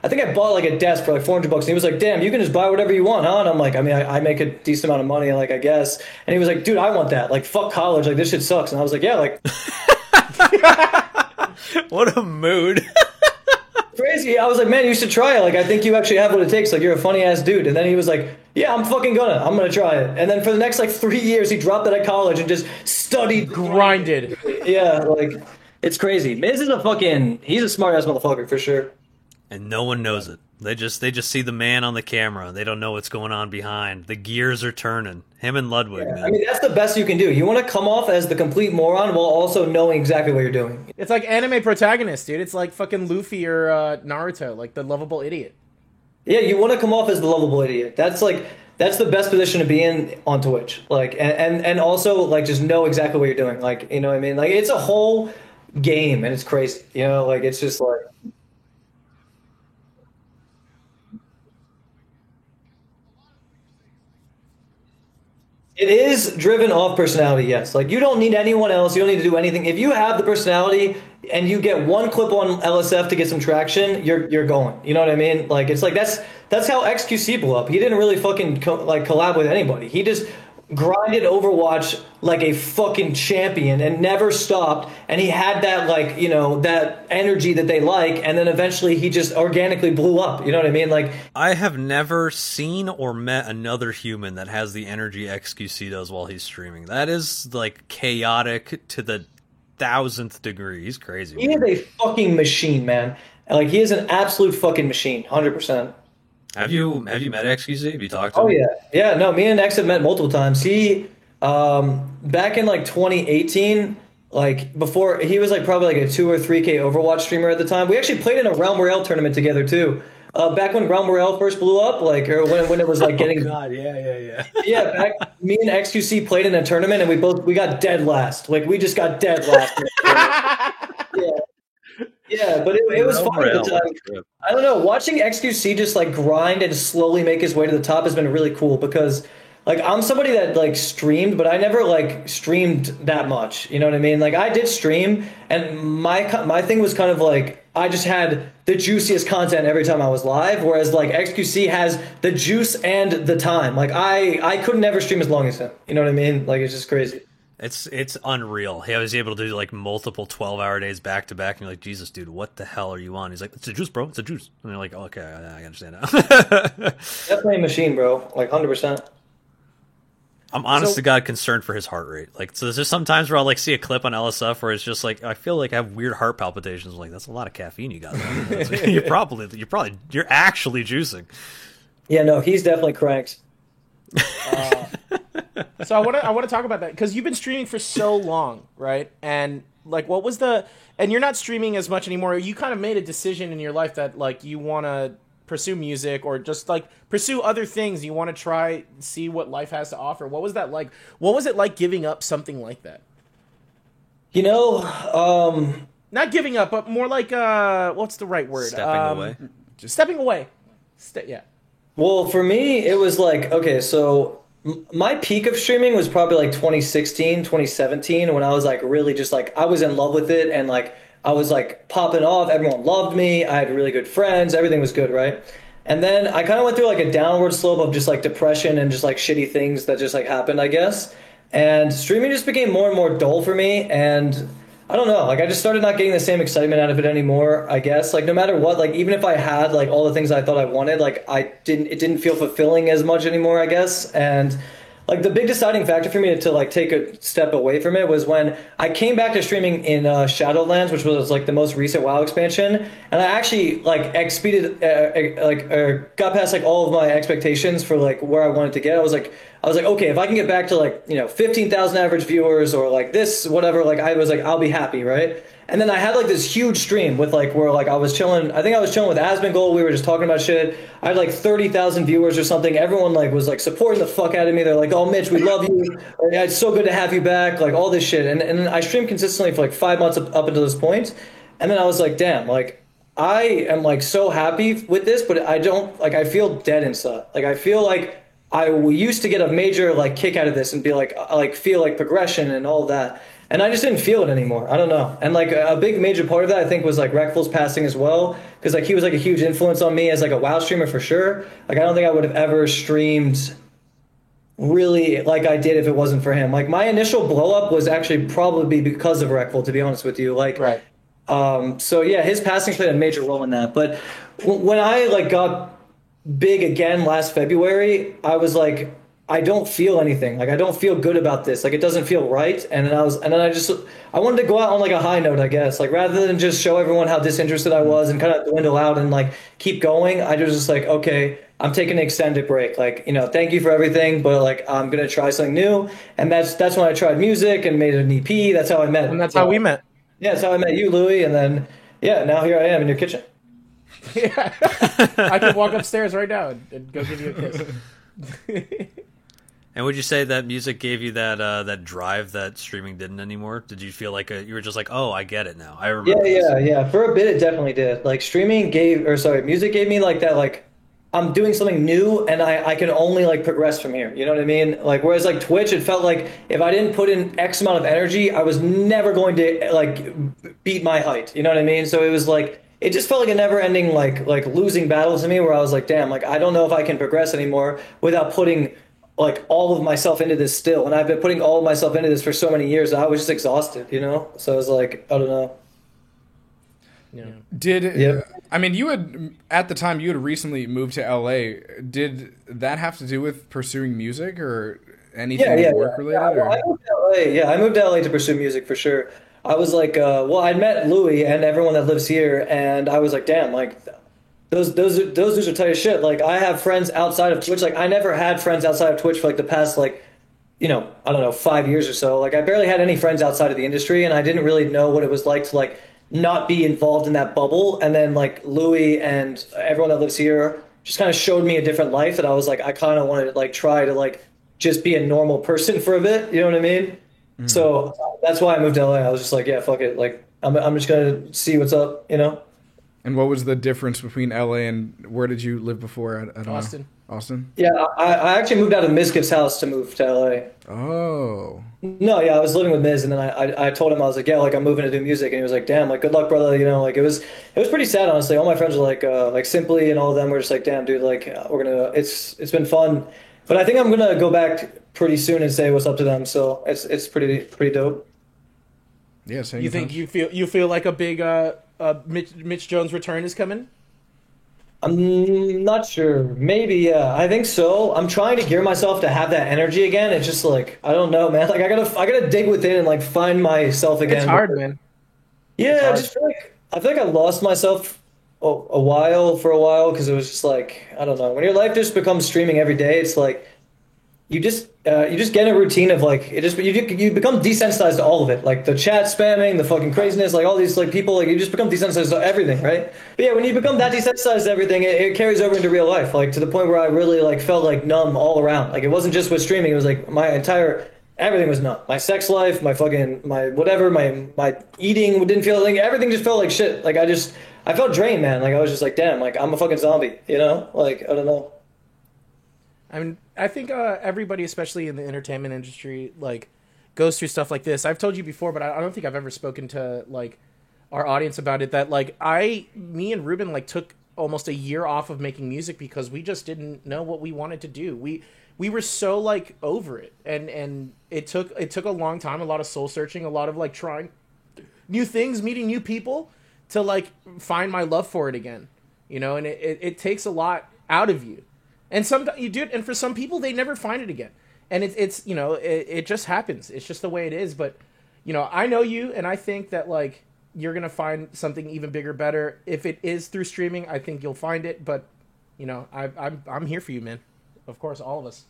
think I bought like a desk for like $400 and he was like, damn, you can just buy whatever you want, huh? And I'm like, I mean, I make a decent amount of money, like, I guess. And he was like, dude, I want that, like, fuck college, like, this shit sucks. And I was like, yeah, like what a mood. Crazy. I was like, man, you should try it. Like, I think you actually have what it takes. Like, you're a funny ass dude. And then he was like, yeah, I'm gonna try it. And then for the next like 3 years, he dropped out of college and just studied, grinded. Yeah, like, it's crazy. Miz is he's a smart ass motherfucker for sure. And no one knows it. They just see the man on the camera. They don't know what's going on behind. The gears are turning. Him and Ludwig, man. I mean, that's the best you can do. You want to come off as the complete moron while also knowing exactly what you're doing. It's like anime protagonist, dude. It's like fucking Luffy or Naruto, like the lovable idiot. Yeah, you want to come off as the lovable idiot. That's the best position to be in on Twitch. Like, and also like just know exactly what you're doing. Like, you know what I mean? Like, it's a whole game and it's crazy. You know, like, it's just like. It is driven off personality, yes. Like, you don't need anyone else. You don't need to do anything. If you have the personality and you get one clip on LSF to get some traction, you're going. You know what I mean? Like, it's like that's how XQC blew up. He didn't really fucking collab with anybody. He just grinded Overwatch like a fucking champion and never stopped, and he had that, like, that energy that they like, and then eventually he just organically blew up. You know what I mean? Like, I have never seen or met another human that has the energy XQC does while he's streaming. That is like chaotic to the 1000th degree. He's crazy. He is a fucking machine, man. Like, he is an absolute fucking machine, 100%. Have you met XQC? Have you talked to him? Oh yeah. No, me and X have met multiple times. He back in like 2018, like, before, he was like probably like a 2 or 3K Overwatch streamer at the time. We actually played in a Realm Royale tournament together too. Back when Realm Royale first blew up, like, or when it was like getting. Oh God, yeah. Yeah, me and XQC played in a tournament and we got dead last. Like, we just got dead last. Yeah. Yeah, but it was fun at the time. I don't know, watching XQC just like grind and slowly make his way to the top has been really cool, because like, I'm somebody that like streamed, but I never like streamed that much. You know what I mean? Like, I did stream, and my thing was kind of like, I just had the juiciest content every time I was live, whereas like XQC has the juice and the time. Like, I could never stream as long as him. You know what I mean? Like, it's just crazy. It's unreal. He was able to do like multiple 12-hour days back to back, and you're like, Jesus, dude, what the hell are you on? He's like, it's a juice, bro. It's a juice. And you're like, oh, okay, I understand now. Definitely a machine, bro. Like, 100%. I'm honest to God concerned for his heart rate. Like, so there's just sometimes where I'll like see a clip on LSF where it's just like, I feel like I have weird heart palpitations. I'm like, that's a lot of caffeine you got. You're actually juicing. Yeah, no, he's definitely cranked. So I want to talk about that, because you've been streaming for so long, right? And like, what was and you're not streaming as much anymore. You kind of made a decision in your life that like you want to pursue music, or just like pursue other things. You want to try, see what life has to offer. What was that like? What was it like giving up something like that? Not giving up, but more like what's the right word? Stepping away. Just stepping away. Yeah. Well, for me, it was like, okay, so my peak of streaming was probably like 2016, 2017, when I was like really just like, I was in love with it and like I was like popping off. Everyone loved me. I had really good friends. Everything was good, right? And then I kind of went through like a downward slope of just like depression and just like shitty things that just like happened, I guess. And streaming just became more and more dull for me. And I don't know, like I just started not getting the same excitement out of it anymore, I guess. Like no matter what, like even if I had like all the things I thought I wanted, like it didn't feel fulfilling as much anymore, I guess. And like the big deciding factor for me to like take a step away from it was when I came back to streaming in Shadowlands, which was like the most recent WoW expansion, and I actually like got past like all of my expectations for like where I wanted to get. I was like, okay, if I can get back to like 15,000 average viewers or like this whatever, like I was like I'll be happy, right? And then I had like this huge stream with like where like I was chilling. I think I was chilling with Asmongold. We were just talking about shit. I had like 30,000 viewers or something. Everyone like was like supporting the fuck out of me. They're like, "Oh, Mitch, we love you. Or, yeah, it's so good to have you back." Like all this shit. And I streamed consistently for like 5 months up until this point. And then I was like, "Damn, like I am like so happy with this, but I don't like I feel dead inside. Like I feel like I used to get a major like kick out of this and be like feel like progression and all that." And I just didn't feel it anymore. I don't know. And like a big major part of that, I think, was like Reckful's passing as well, because like he was like a huge influence on me as like a WoW streamer for sure. Like I don't think I would have ever streamed really like I did if it wasn't for him. Like my initial blow up was actually probably because of Reckful, to be honest with you. Like, Right. So yeah, his passing played a major role in that. But when I like got big again last February, I was like, I don't feel anything. Like I don't feel good about this. Like it doesn't feel right. And then I wanted to go out on like a high note, I guess. Like rather than just show everyone how disinterested I was and kind of dwindle out and like keep going, I was just like, okay, I'm taking an extended break. Like, thank you for everything, but like I'm gonna try something new. And that's when I tried music and made an EP. That's how I met. And that's how we met. Yeah, that's how I met you, Louis. And then now here I am in your kitchen. Yeah. I could walk upstairs right now and go give you a kiss. And would you say that music gave you that drive that streaming didn't anymore? Did you feel like you were just like, oh, I get it now? I remember. Yeah. For a bit, it definitely did. Like music gave me like that. Like I'm doing something new, and I can only like progress from here. You know what I mean? Like whereas like Twitch, it felt like if I didn't put in X amount of energy, I was never going to like beat my height. You know what I mean? So it was like. It just felt like a never-ending like losing battle to me, where I was like, damn, like I don't know if I can progress anymore without putting like all of myself into this still. And I've been putting all of myself into this for so many years that I was just exhausted, So I was like, I don't know. Yeah. I mean, at the time you had recently moved to LA. Did that have to do with pursuing music or anything work related? I moved to LA. I moved to LA to pursue music for sure. I was like, I'd met Louis and everyone that lives here, and I was like, damn, like those dudes are tight as shit. Like I have friends outside of Twitch. Like I never had friends outside of Twitch for like the past like, I don't know, 5 years or so. Like I barely had any friends outside of the industry, and I didn't really know what it was like to like not be involved in that bubble. And then like Louis and everyone that lives here just kind of showed me a different life that I was like, I kind of wanted to like try to like just be a normal person for a bit. You know what I mean? Mm. So that's why I moved to LA. I was just like, yeah, fuck it. Like I'm just gonna see what's up. And what was the difference between LA and where did you live before? I don't Austin. know. Austin? Yeah, I actually moved out of Mizkif's house to move to LA. Oh. No, yeah, I was living with Miz, and then I told him, I was like, yeah, like I'm moving to do music, and he was like, damn, like good luck, brother. Like it was pretty sad, honestly. All my friends were like Simply and all of them were just like, damn, dude, like it's been fun, but I think I'm gonna go back pretty soon and say what's up to them. So it's pretty dope. Yeah. You think you feel like a big Mitch Jones return is coming? I'm not sure. Maybe, yeah. I think so. I'm trying to gear myself to have that energy again. It's just like I don't know, man. Like I gotta dig within and like find myself again. It's hard, man. Yeah, I feel like I lost myself for a while because it was just like I don't know. When your life just becomes streaming every day, it's like you just get in a routine of like you become desensitized to all of it, like the chat spamming, the fucking craziness, like all these like people, like you just become desensitized to everything, right? But yeah, when you become that desensitized to everything, it carries over into real life, like to the point where I really like felt like numb all around. Like it wasn't just with streaming; it was like my entire everything was numb. My sex life, my whatever, my eating didn't feel like, everything just felt like shit. Like I felt drained, man. Like I was just like, damn, like I'm a fucking zombie, you know? Like, I don't know. I mean, I think everybody, especially in the entertainment industry, like goes through stuff like this. I've told you before, but I don't think I've ever spoken to like our audience about it. That like me and Ruben like took almost a year off of making music because we just didn't know what we wanted to do. We were so like over it, and it took a long time, a lot of soul searching, a lot of like trying new things, meeting new people to like find my love for it again, you know. And it takes a lot out of you, and sometimes you do it, and for some people they never find it again, and it's you know it just happens. It's just the way it is. But you know, I know you, and I think that like you're gonna find something even bigger, better. If it is through streaming, I think you'll find it. But you know, I'm here for you, man. Of course, all of us.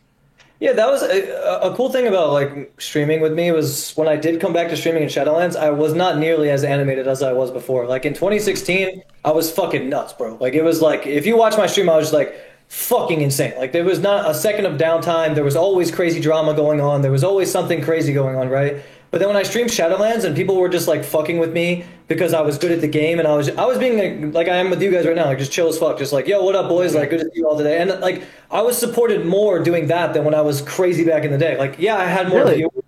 Yeah, that was a cool thing about like streaming with me was when I did come back to streaming in Shadowlands, I was not nearly as animated as I was before. Like in 2016, I was fucking nuts, bro. Like it was like if you watch my stream, I was just like fucking insane. Like there was not a second of downtime. There was always crazy drama going on. There was always something crazy going on, right? But then when I streamed Shadowlands and people were just like fucking with me because I was good at the game and I was being like I am with you guys right now, like just chill as fuck, just like, yo, what up, boys? Like good to see you all today. And like I was supported more doing that than when I was crazy back in the day. Like yeah, I had more viewers.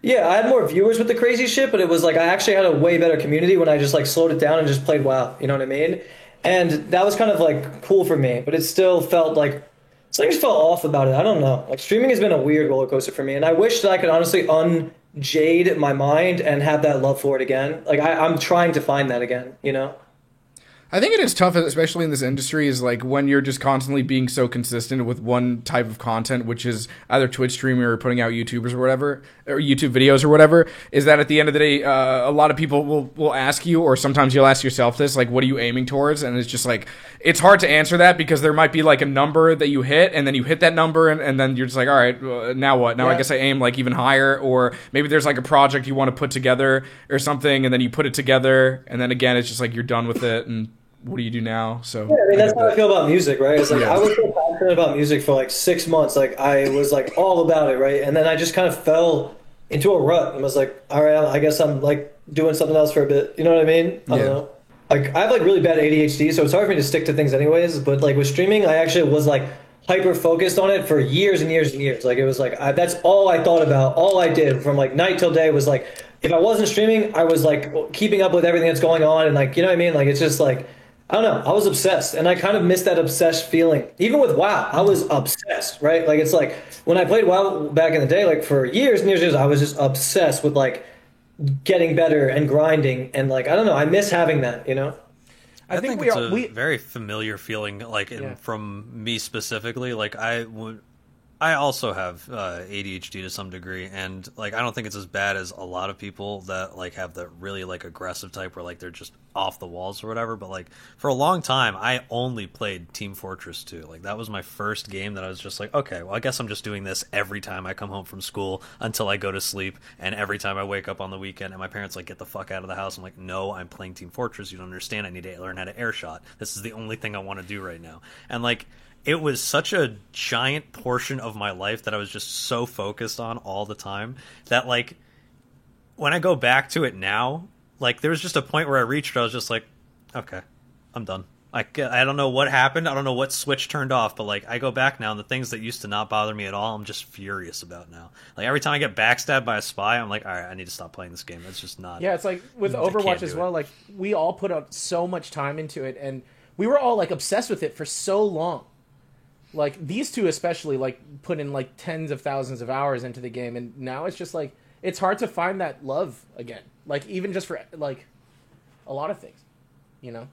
Yeah, I had more viewers with the crazy shit, but it was like I actually had a way better community when I just like slowed it down and just played WoW. You know what I mean? And that was kind of like cool for me, but it still felt like something just felt off about it. I don't know. Like streaming has been a weird roller coaster for me, and I wish that I could honestly unjade my mind and have that love for it again. Like I'm trying to find that again, you know? I think it is tough, especially in this industry, is like when you're just constantly being so consistent with one type of content, which is either Twitch streaming or putting out YouTubers or whatever, or YouTube videos or whatever, is that at the end of the day, a lot of people will ask you, or sometimes you'll ask yourself this, like, what are you aiming towards? And it's just like, it's hard to answer that because there might be like a number that you hit, and then you hit that number, and then you're just like, all right, now what? Now I guess I aim like even higher, or maybe there's like a project you want to put together or something, and then you put it together, and then again, it's just like you're done with it, and what do you do now? So yeah, I mean that's how I feel about music, right? It's like I was so passionate about music for like 6 months, like I was like all about it, right? And then I just kind of fell into a rut and was like, all right, I guess I'm like doing something else for a bit. You know what I mean? I don't know. Like I have like really bad ADHD, so it's hard for me to stick to things anyways. But like with streaming, I actually was like hyper focused on it for years and years and years. Like it was like that's all I thought about. All I did from like night till day was like if I wasn't streaming, I was like keeping up with everything that's going on and like you know what I mean? Like it's just like I don't know. I was obsessed, and I kind of missed that obsessed feeling. Even with WoW, I was obsessed, right? Like it's like when I played WoW back in the day, like for years and years and years, I was just obsessed with like getting better and grinding, and like I don't know. I miss having that, you know. I think it's a very familiar feeling, like from me specifically. Like I also have ADHD to some degree, and like I don't think it's as bad as a lot of people that like have the really like aggressive type where like they're just off the walls or whatever. But like for a long time, I only played Team Fortress 2. Like that was my first game that I was just like, okay, well I guess I'm just doing this every time I come home from school until I go to sleep, and every time I wake up on the weekend. And my parents like get the fuck out of the house. I'm like, no, I'm playing Team Fortress. You don't understand. I need to learn how to airshot. This is the only thing I want to do right now. And like. It was such a giant portion of my life that I was just so focused on all the time that, like, when I go back to it now, like, there was just a point where I reached where I was just like, okay, I'm done. I don't know what happened. I don't know what switch turned off, but, like, I go back now, and the things that used to not bother me at all, I'm just furious about now. Like, every time I get backstabbed by a spy, I'm like, all right, I need to stop playing this game. It's just not... Yeah, it's like with Overwatch as well. Like, we all put up so much time into it, and we were all, like, obsessed with it for so long. Like these two especially like put in like tens of thousands of hours into the game, and now it's just like it's hard to find that love again, like even just for like a lot of things, you know.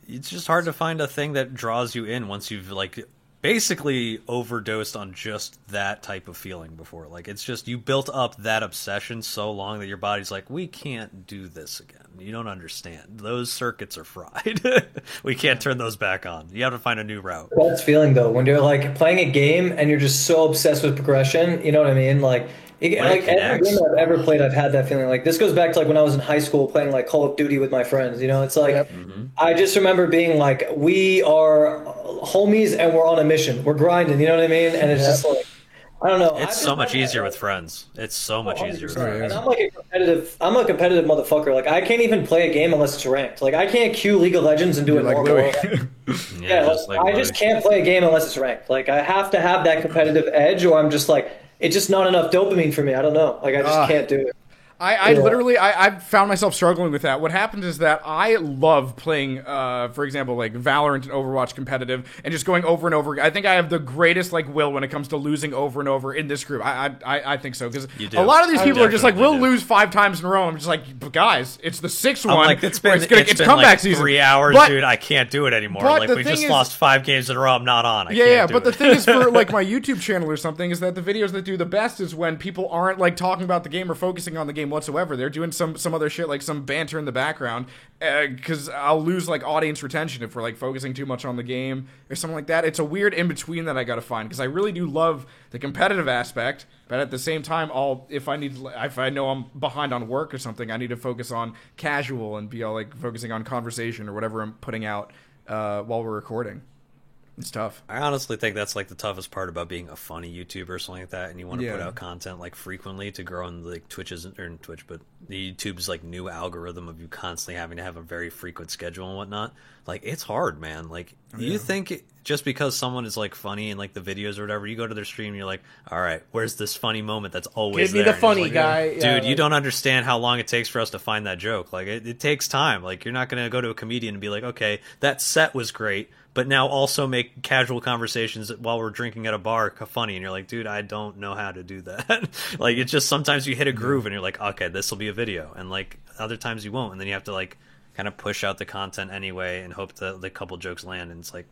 It's just hard to find a thing that draws you in once you've like basically overdosed on just that type of feeling before. Like it's just you built up that obsession so long that your body's like, we can't do this again. You don't understand. Those circuits are fried. We can't turn those back on. You have to find a new route. That's feeling though when you're like playing a game and you're just so obsessed with progression. You know what I mean? Like every game I've ever played, I've had that feeling. Like this goes back to like when I was in high school playing like Call of Duty with my friends. You know, it's like I just remember being like, we are homies and we're on a mission. We're grinding. You know what I mean? And it's just like I don't know. It's so much easier with friends. It's so much easier with 100%. friends. And I'm a competitive motherfucker. Like I can't even play a game unless it's ranked. Like I can't queue League of Legends and do it like normal. Louis. Yeah, I just can't play a game unless it's ranked. Like I have to have that competitive edge, or I'm just like it's just not enough dopamine for me. I don't know. Like I just can't do it. I literally I've found myself struggling with that. What happens is that I love playing, for example, like Valorant and Overwatch competitive, and just going over and over. I think I have the greatest like will when it comes to losing over and over in this group. I think so, because a lot of these people are just like, we'll lose 5 times in a row. I'm just like, but guys, it's the 6th one. Like, it's been comeback like season. 3 hours, but, dude. I can't do it anymore. But Like the we thing just is, lost 5 games in a row. I'm not on. But the thing is, for like my YouTube channel or something, is that the videos that do the best is when people aren't like talking about the game or focusing on the game whatsoever. They're doing some other shit, like some banter in the background, because I'll lose like audience retention if we're like focusing too much on the game or something like that. It's a weird in between that I gotta find, because I really do love the competitive aspect, but at the same time, if I know I'm behind on work or something, I need to focus on casual and be all like focusing on conversation or whatever I'm putting out while we're recording. It's tough. I honestly think that's like the toughest part about being a funny YouTuber or something like that, and you want to put out content like frequently to grow on like but the YouTube's like new algorithm of you constantly having to have a very frequent schedule and whatnot. Like it's hard, man. Like you think just because someone is like funny in like the videos or whatever, you go to their stream and you're like, all right, where's this funny moment that's always Give me there? the funny like, guy. dude. Yeah, You don't understand how long it takes for us to find that joke. Like it takes time. Like you're not gonna go to a comedian and be like, okay, that set was great, but now also make casual conversations while we're drinking at a bar funny. And you're like, dude, I don't know how to do that. Like, it's just sometimes you hit a groove and you're like, okay, this will be a video. And like other times you won't. And then you have to like kind of push out the content anyway and hope that the couple jokes land. And it's like,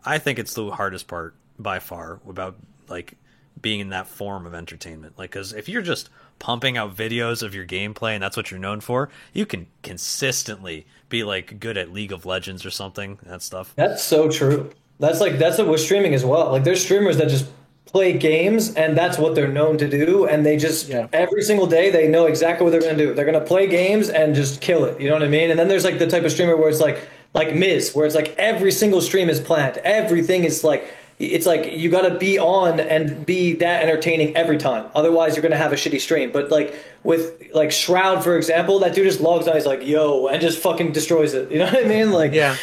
I think it's the hardest part by far about like being in that form of entertainment. Like, because if you're just pumping out videos of your gameplay and that's what you're known for, you can consistently be like good at League of Legends or something, that stuff. That's so true. That's what we're streaming as well. Like there's streamers that just play games and that's what they're known to do, and they just every single day they know exactly what they're going to do. They're going to play games and just kill it. You know what I mean? And then there's like the type of streamer where it's like Miz, where it's like every single stream is planned. Everything is like, it's like you got to be on and be that entertaining every time. Otherwise, you're going to have a shitty stream. But like with like Shroud, for example, that dude just logs on, he's like, yo, and just fucking destroys it. You know what I mean? Like, yeah,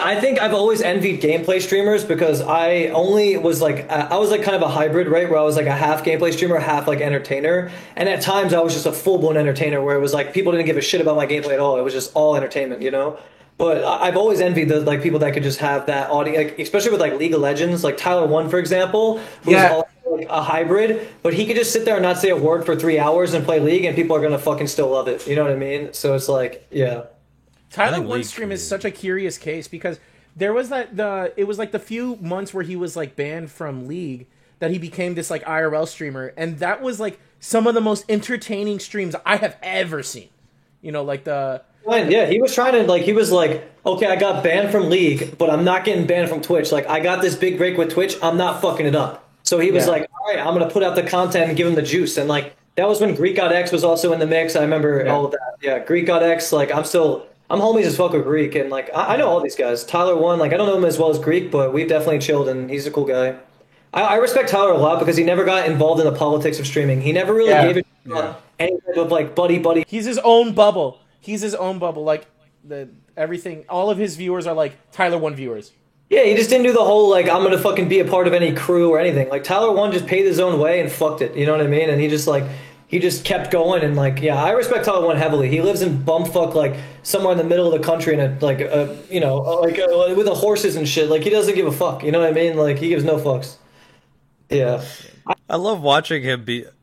I think I've always envied gameplay streamers because I only was like, I was like kind of a hybrid, right? Where I was like a half gameplay streamer, half like entertainer. And at times I was just a full-blown entertainer where it was like people didn't give a shit about my gameplay at all. It was just all entertainment, you know? But I've always envied the like people that could just have that audience, like, especially with like League of Legends, like Tyler1, for example, who's also like a hybrid, but he could just sit there and not say a word for 3 hours and play League, and people are gonna fucking still love it. You know what I mean? So it's like, Tyler1 stream is such a curious case because there was it was like the few months where he was like banned from League that he became this like IRL streamer, and that was like some of the most entertaining streams I have ever seen. You know, like the. Yeah, he was trying to like. He was like, okay, I got banned from League, but I'm not getting banned from Twitch. Like, I got this big break with Twitch. I'm not fucking it up. So he was like, all right, I'm gonna put out the content and give him the juice. And like that was when Greek God X was also in the mix. I remember all of that. Yeah, Greek God X. Like, I'm homies as fuck with Greek, and like I know all these guys. Tyler1, like I don't know him as well as Greek, but we've definitely chilled, and he's a cool guy. I respect Tyler a lot because he never got involved in the politics of streaming. He never really gave it any type of like buddy. He's his own bubble. Like everything. All of his viewers are like Tyler1 viewers. Yeah, he just didn't do the whole like I'm gonna fucking be a part of any crew or anything. Like Tyler1 just paid his own way and fucked it. You know what I mean? And he just kept going, and like I respect Tyler1 heavily. He lives in bumfuck like somewhere in the middle of the country in with the horses and shit. Like he doesn't give a fuck. You know what I mean? Like he gives no fucks. Yeah. I love watching him just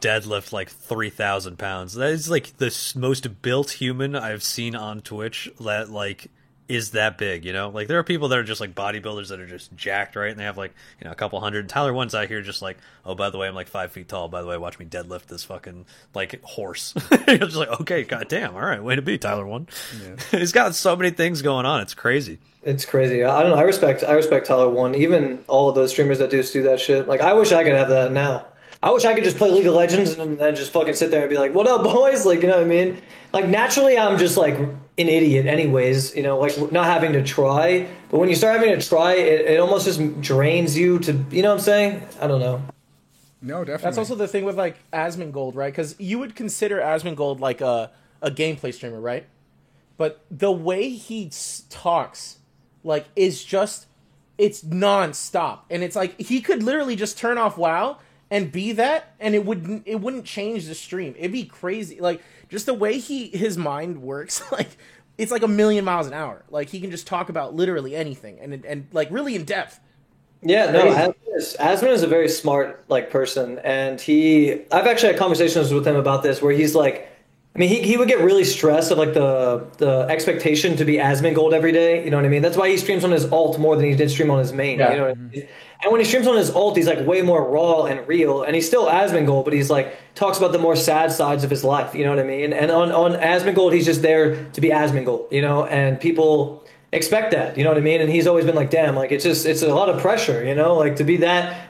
deadlift like 3,000 pounds. That is like the most built human I've seen on Twitch that like is that big, you know? Like there are people that are just like bodybuilders that are just jacked, right? And they have like, you know, a couple hundred. Tyler1's out here just like, oh, by the way, I'm like 5 feet tall. By the way, watch me deadlift this fucking like horse. You're just like, okay, goddamn, all right, way to be, Tyler1. Yeah. He's got so many things going on. It's crazy. It's crazy. I don't know. I respect Tyler1. Even all of those streamers that do that shit. Like I wish I could have that now. I wish I could just play League of Legends and then just fucking sit there and be like, "What up, boys?" Like, you know what I mean? Like, naturally, I'm just like an idiot, anyways. You know, like not having to try. But when you start having to try, it almost just drains you to. You know what I'm saying? I don't know. No, definitely. That's also the thing with like Asmongold, right? Because you would consider Asmongold like a gameplay streamer, right? But the way he talks, like, is just, it's nonstop, and it's like he could literally just turn off WoW and be that, and it wouldn't change the stream. It'd be crazy, like just the way his mind works, like it's like a million miles an hour. Like he can just talk about literally anything, and like really in depth. Yeah, no, Asmon is a very smart like person, and I've actually had conversations with him about this where he's like, I mean, he would get really stressed of like the expectation to be Asmongold every day. You know what I mean? That's why he streams on his alt more than he did stream on his main. Yeah. You know what I mean? And when he streams on his alt, he's like way more raw and real, and he's still Asmongold, but he's like talks about the more sad sides of his life. You know what I mean? And on Asmongold, he's just there to be Asmongold. You know, and people expect that, you know what I mean? And he's always been like, damn, like it's a lot of pressure, you know, like to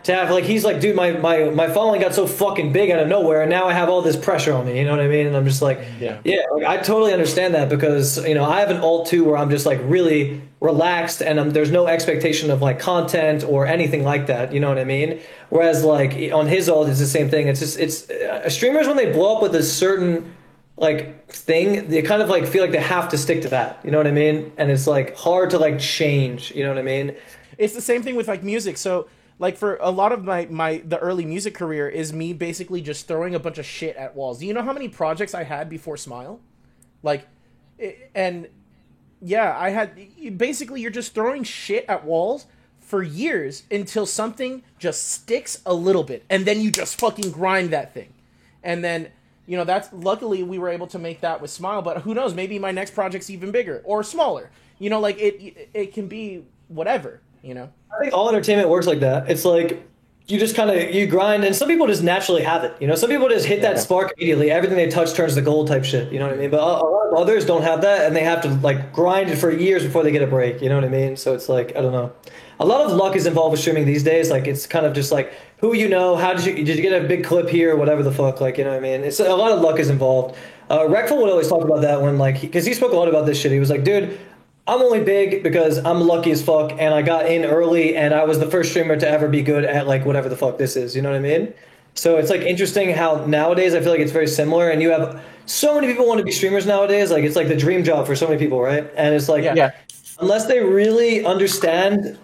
have like, he's like, dude, my following got so fucking big out of nowhere, and now I have all this pressure on me, you know what I mean? And I'm just like, yeah, like, I totally understand that, because, you know, I have an alt too where I'm just like really relaxed, and there's no expectation of like content or anything like that, you know what I mean? Whereas like on his alt, it's the same thing. It's just, streamers, when they blow up with a certain like thing, they kind of like feel like they have to stick to that, you know what I mean? And it's like hard to like change, you know what I mean? It's the same thing with like music. So like for a lot of the early music career is me basically just throwing a bunch of shit at walls. Do you know how many projects I had before Smile? Like, and yeah, I had, basically you're just throwing shit at walls for years until something just sticks a little bit, and then you just fucking grind that thing. And then, you know, that's, luckily we were able to make that with Smile, but who knows, maybe my next project's even bigger or smaller. You know, like it can be whatever, you know? I think all entertainment works like that. It's like you just kind of, you grind, and some people just naturally have it. You know, some people just hit that spark immediately. Everything they touch turns to gold type shit. You know what I mean? But a lot of others don't have that, and they have to like grind it for years before they get a break. You know what I mean? So it's like, I don't know. A lot of luck is involved with streaming these days. Like, it's kind of just like, who you know, did you get a big clip here, whatever the fuck, like, you know what I mean? It's a lot of luck is involved. Reckful would always talk about that when, like, because he spoke a lot about this shit. He was like, dude, I'm only big because I'm lucky as fuck, and I got in early, and I was the first streamer to ever be good at, like, whatever the fuck this is, you know what I mean? So it's, like, interesting how nowadays I feel like it's very similar, and you have so many people want to be streamers nowadays. Like, it's like the dream job for so many people, right? And it's like, unless they really understand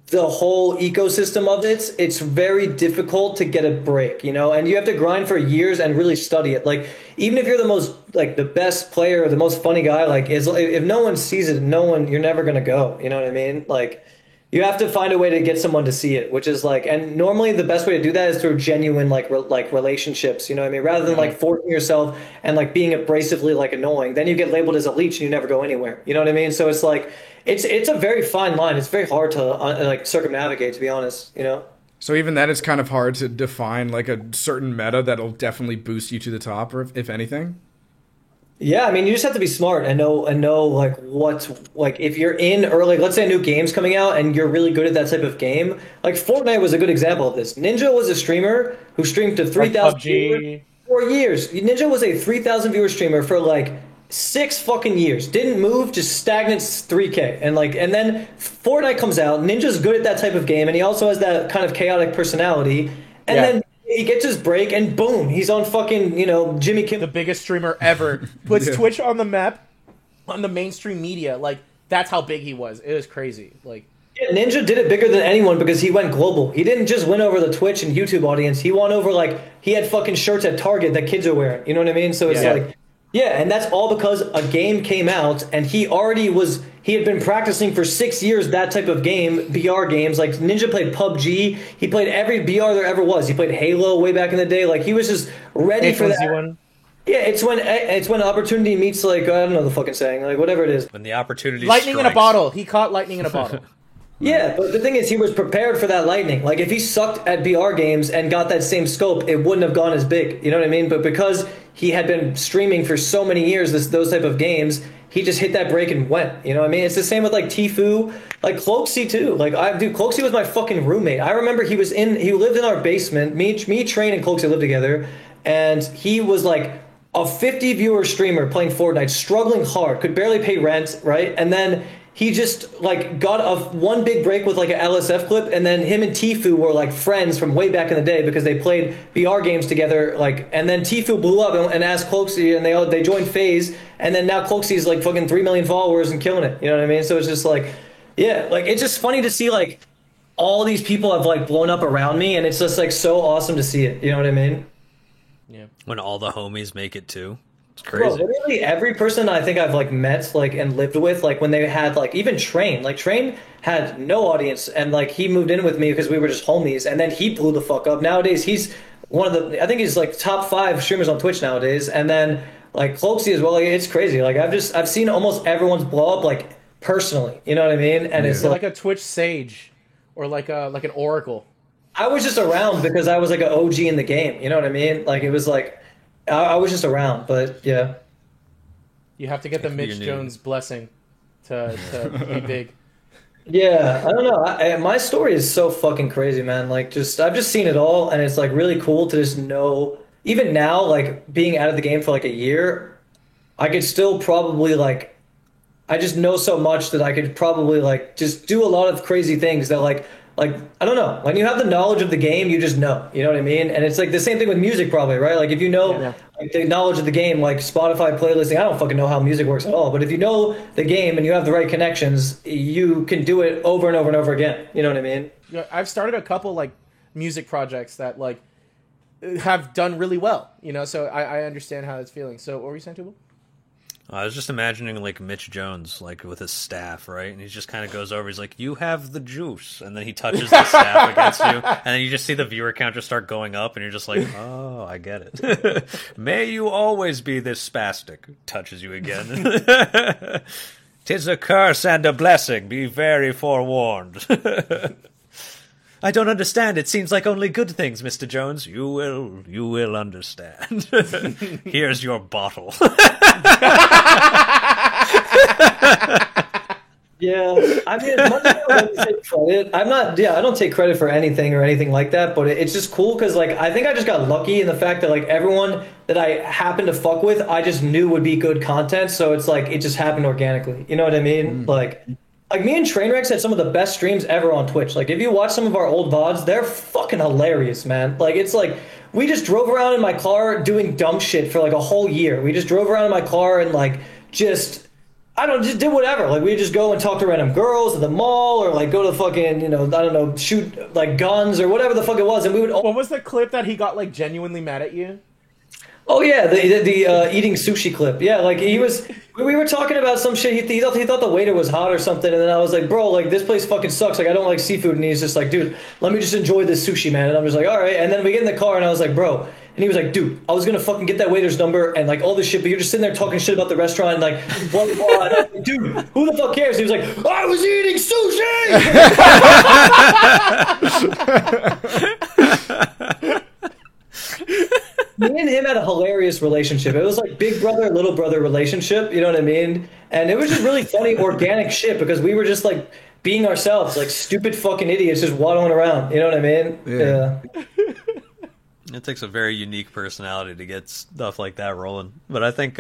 the whole ecosystem of it, it's very difficult to get a break, you know, and you have to grind for years and really study it. Like, even if you're the most, like, the best player or the most funny guy, like, if no one sees it, you're never going to go, you know what I mean? Like, you have to find a way to get someone to see it, which is like, and normally the best way to do that is through genuine, like, relationships, you know what I mean? Rather than like forcing yourself and like being abrasively like annoying, then you get labeled as a leech and you never go anywhere, you know what I mean? So it's like, it's a very fine line. It's very hard to like circumnavigate, to be honest, you know? So even then, it's kind of hard to define like a certain meta that'll definitely boost you to the top, or if anything. Yeah, I mean, you just have to be smart and know like like if you're in early, let's say a new game's coming out and you're really good at that type of game. Like Fortnite was a good example of this. Ninja was a streamer who streamed to 3,000 viewers for years. Ninja was a 3,000 viewer streamer for like 6 fucking years. Didn't move, just stagnant 3K. And then Fortnite comes out. Ninja's good at that type of game, and he also has that kind of chaotic personality. And then he gets his break, and boom, he's on fucking, you know, Jimmy Kimmel. The biggest streamer ever. Puts Twitch on the map, on the mainstream media. Like, that's how big he was. It was crazy. Like, Ninja did it bigger than anyone because he went global. He didn't just win over the Twitch and YouTube audience. He won over, like, he had fucking shirts at Target that kids are wearing. You know what I mean? So it's like... Yeah, and that's all because a game came out, and he had been practicing for 6 years that type of game, BR games. Like, Ninja played PUBG, he played every BR there ever was. He played Halo way back in the day. Like, he was just ready for that. One. Yeah, it's when opportunity meets, like, I don't know the fucking saying, like, whatever it is. When the opportunity Lightning strikes. in a bottle. He caught lightning in a bottle. Yeah, but the thing is, he was prepared for that lightning. Like, if he sucked at BR games and got that same scope, it wouldn't have gone as big. You know what I mean? But because he had been streaming for so many years, those type of games, he just hit that break and went. You know what I mean? It's the same with like Tfue, like Cloakzy too. Like, Cloakzy was my fucking roommate. I remember he lived in our basement. Me, Train, and Cloakzy lived together, and he was like a 50 viewer streamer playing Fortnite, struggling hard, could barely pay rent, right? And then he just like got one big break with like an LSF clip, and then him and Tfue were like friends from way back in the day because they played BR games together. Like, and then Tfue blew up and asked Cloakzy, and they joined FaZe, and then now Cloakzy's like fucking 3 million followers and killing it. You know what I mean? So it's just like, yeah, like it's just funny to see like all these people have like blown up around me, and it's just like so awesome to see it. You know what I mean? Yeah. When all the homies make it too. It's crazy. Bro, literally every person I think I've like met like and lived with, like when they had like even Train had no audience, and like he moved in with me because we were just homies, and then he blew the fuck up. Nowadays he's I think he's like top 5 streamers on Twitch nowadays, and then like Cloakzy as well. Like, it's crazy. Like I've seen almost everyone's blow up like personally. You know what I mean? And it's like a Twitch sage or like an Oracle. I was just around because I was like an OG in the game. You know what I mean? Like it was like I was just around, but yeah. You have to get the Mitch Jones blessing to be big. Yeah, I don't know. My story is so fucking crazy, man. Like, I've just seen it all, and it's like really cool to just know. Even now, like being out of the game for like a year, I could still probably like. I just know so much that I could probably like just do a lot of crazy things that like I don't know. When you have the knowledge of the game, you just know. You know what I mean? And it's like the same thing with music, probably, right? Like if you know like, the knowledge of the game, like Spotify playlisting. I don't fucking know how music works at all. But if you know the game and you have the right connections, you can do it over and over and over again. You know what I mean? Yeah, I've started a couple like music projects that like have done really well. You know, so I understand how it's feeling. So what were you saying, Tubal? I was just imagining like Mitch Jones, like with his staff, right? And he just kind of goes over. He's like, "You have the juice," and then he touches the staff against you, and then you just see the viewer count just start going up, and you're just like, "Oh, I get it." May you always be this spastic. Touches you again. 'Tis a curse and a blessing. Be very forewarned. I don't understand. It seems like only good things, Mr. Jones. You will understand. Here's your bottle. Yeah, I mean, as much as I don't take credit, I don't take credit for anything or anything like that, but it's just cool because, like, I think I just got lucky in the fact that, like, everyone that I happened to fuck with, I just knew would be good content, so it's like, it just happened organically. You know what I mean? Like me and Trainwreck had some of the best streams ever on Twitch. Like, if you watch some of our old VODs, they're fucking hilarious, man. Like, it's like, we just drove around in my car doing dumb shit for, like, a whole year. We just drove around in my car and, like, just did whatever. Like, we just go and talk to random girls at the mall or, like, go to fucking, shoot, like, guns or whatever the fuck it was. And we would... What was the clip that he got, like, genuinely mad at you? Oh yeah, the eating sushi clip. Yeah, like we were talking about some shit. He thought the waiter was hot or something, and then I was like, bro, like this place fucking sucks. Like I don't like seafood, and he's just like, dude, let me just enjoy this sushi, man. And I'm just like, all right. And then we get in the car, and I was like, bro. And he was like, dude, I was gonna fucking get that waiter's number and like all this shit, but you're just sitting there talking shit about the restaurant and like, blah blah blah. And I was like, dude, who the fuck cares? And he was like, I was eating sushi. Me and him had a hilarious relationship. It was like big brother, little brother relationship. You know what I mean? And it was just really funny, organic shit because we were just like being ourselves, like stupid fucking idiots just waddling around. You know what I mean? Yeah. It takes a very unique personality to get stuff like that rolling. But I think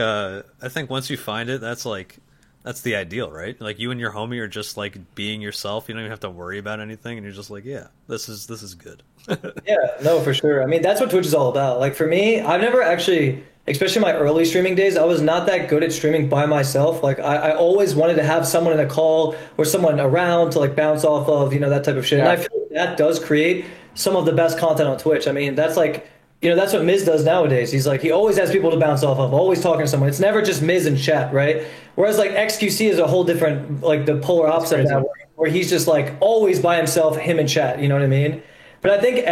once you find it, that's the ideal, right? Like you and your homie are just like being yourself. You don't even have to worry about anything, and you're just like, yeah, this is good. Yeah, no, for sure. I mean, that's what Twitch is all about. Like for me, I've never actually, especially my early streaming days, I was not that good at streaming by myself. Like I always wanted to have someone in a call or someone around to like bounce off of, that type of shit. Yeah. And I feel like that does create some of the best content on Twitch. I mean, that's like, that's what Miz does nowadays. He's like, he always has people to bounce off of, always talking to someone. It's never just Miz and chat, right? Whereas like XQC is a whole different, like the polar opposite of that, where he's just like always by himself, him and chat. You know what I mean? But I think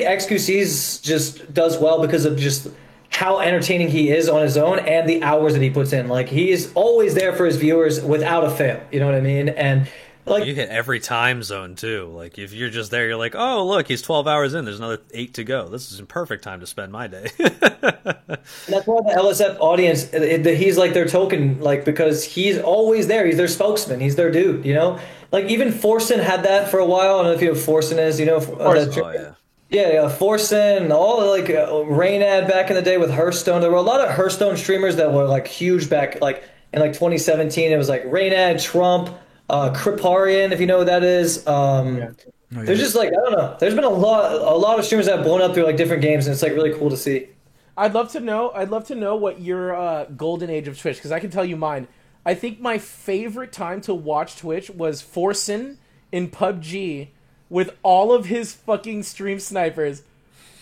XQC's just does well because of just how entertaining he is on his own and the hours that he puts in. Like he is always there for his viewers without a fail. You know what I mean? And Like, You hit every time zone too. Like if you're just there, you're like, oh look, he's 12 hours in. There's another 8 to go. This is a perfect time to spend my day. and that's why the LSF audience, he's like their token, like because he's always there. He's their spokesman. He's their dude. You know, like even Forsen had that for a while. I don't know if you know who Forsen is. You know, Oh yeah. yeah, Forsen, all like Rainad back in the day with Hearthstone. There were a lot of Hearthstone streamers that were like huge back, like in like 2017. It was like Rainad, Trump. Kriparian, if you know what that is. There's just like, I don't know. There's been a lot of streamers that have blown up through like different games, and it's like really cool to see. I'd love to know what your golden age of Twitch, because I can tell you mine. I think my favorite time to watch Twitch was Forsen in PUBG with all of his fucking stream snipers.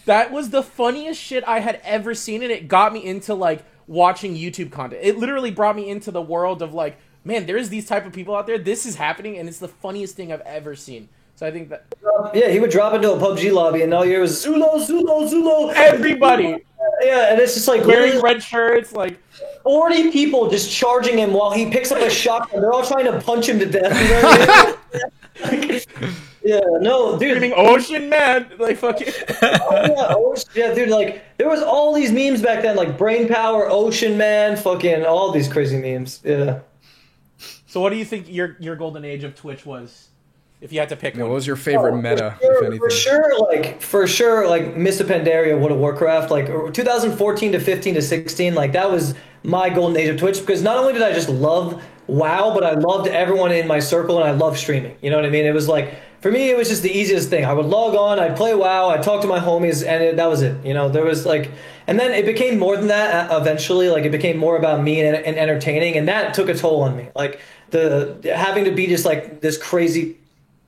That was the funniest shit I had ever seen, and it got me into like watching YouTube content. It literally brought me into the world of like, man, there's these type of people out there. This is happening, and it's the funniest thing I've ever seen. So I think that... Yeah, he would drop into a PUBG lobby, and all you hear was Zulo. Everybody! Yeah, and it's just like... Wearing red shirts, like... 40 people just charging him while he picks up a shotgun. They're all trying to punch him to death. You know what I mean? Yeah, no, dude. Screaming, Ocean Man! Like, fucking... Yeah, dude, like, there was all these memes back then, like Brain Power, Ocean Man, fucking all these crazy memes. Yeah. So what do you think your golden age of Twitch was, if you had to pick one? What was your favorite meta, if anything? For sure, like Mr. Pandaria, World of Warcraft, like 2014 to 15 to 16, like that was my golden age of Twitch, because not only did I just love WoW, but I loved everyone in my circle, and I loved streaming. You know what I mean? It was like, for me, it was just the easiest thing. I would log on, I'd play WoW, I'd talk to my homies, and that was it. You know, there was like... And then it became more than that eventually. Like, it became more about me and entertaining, and that took a toll on me. Like, the having to be just like this crazy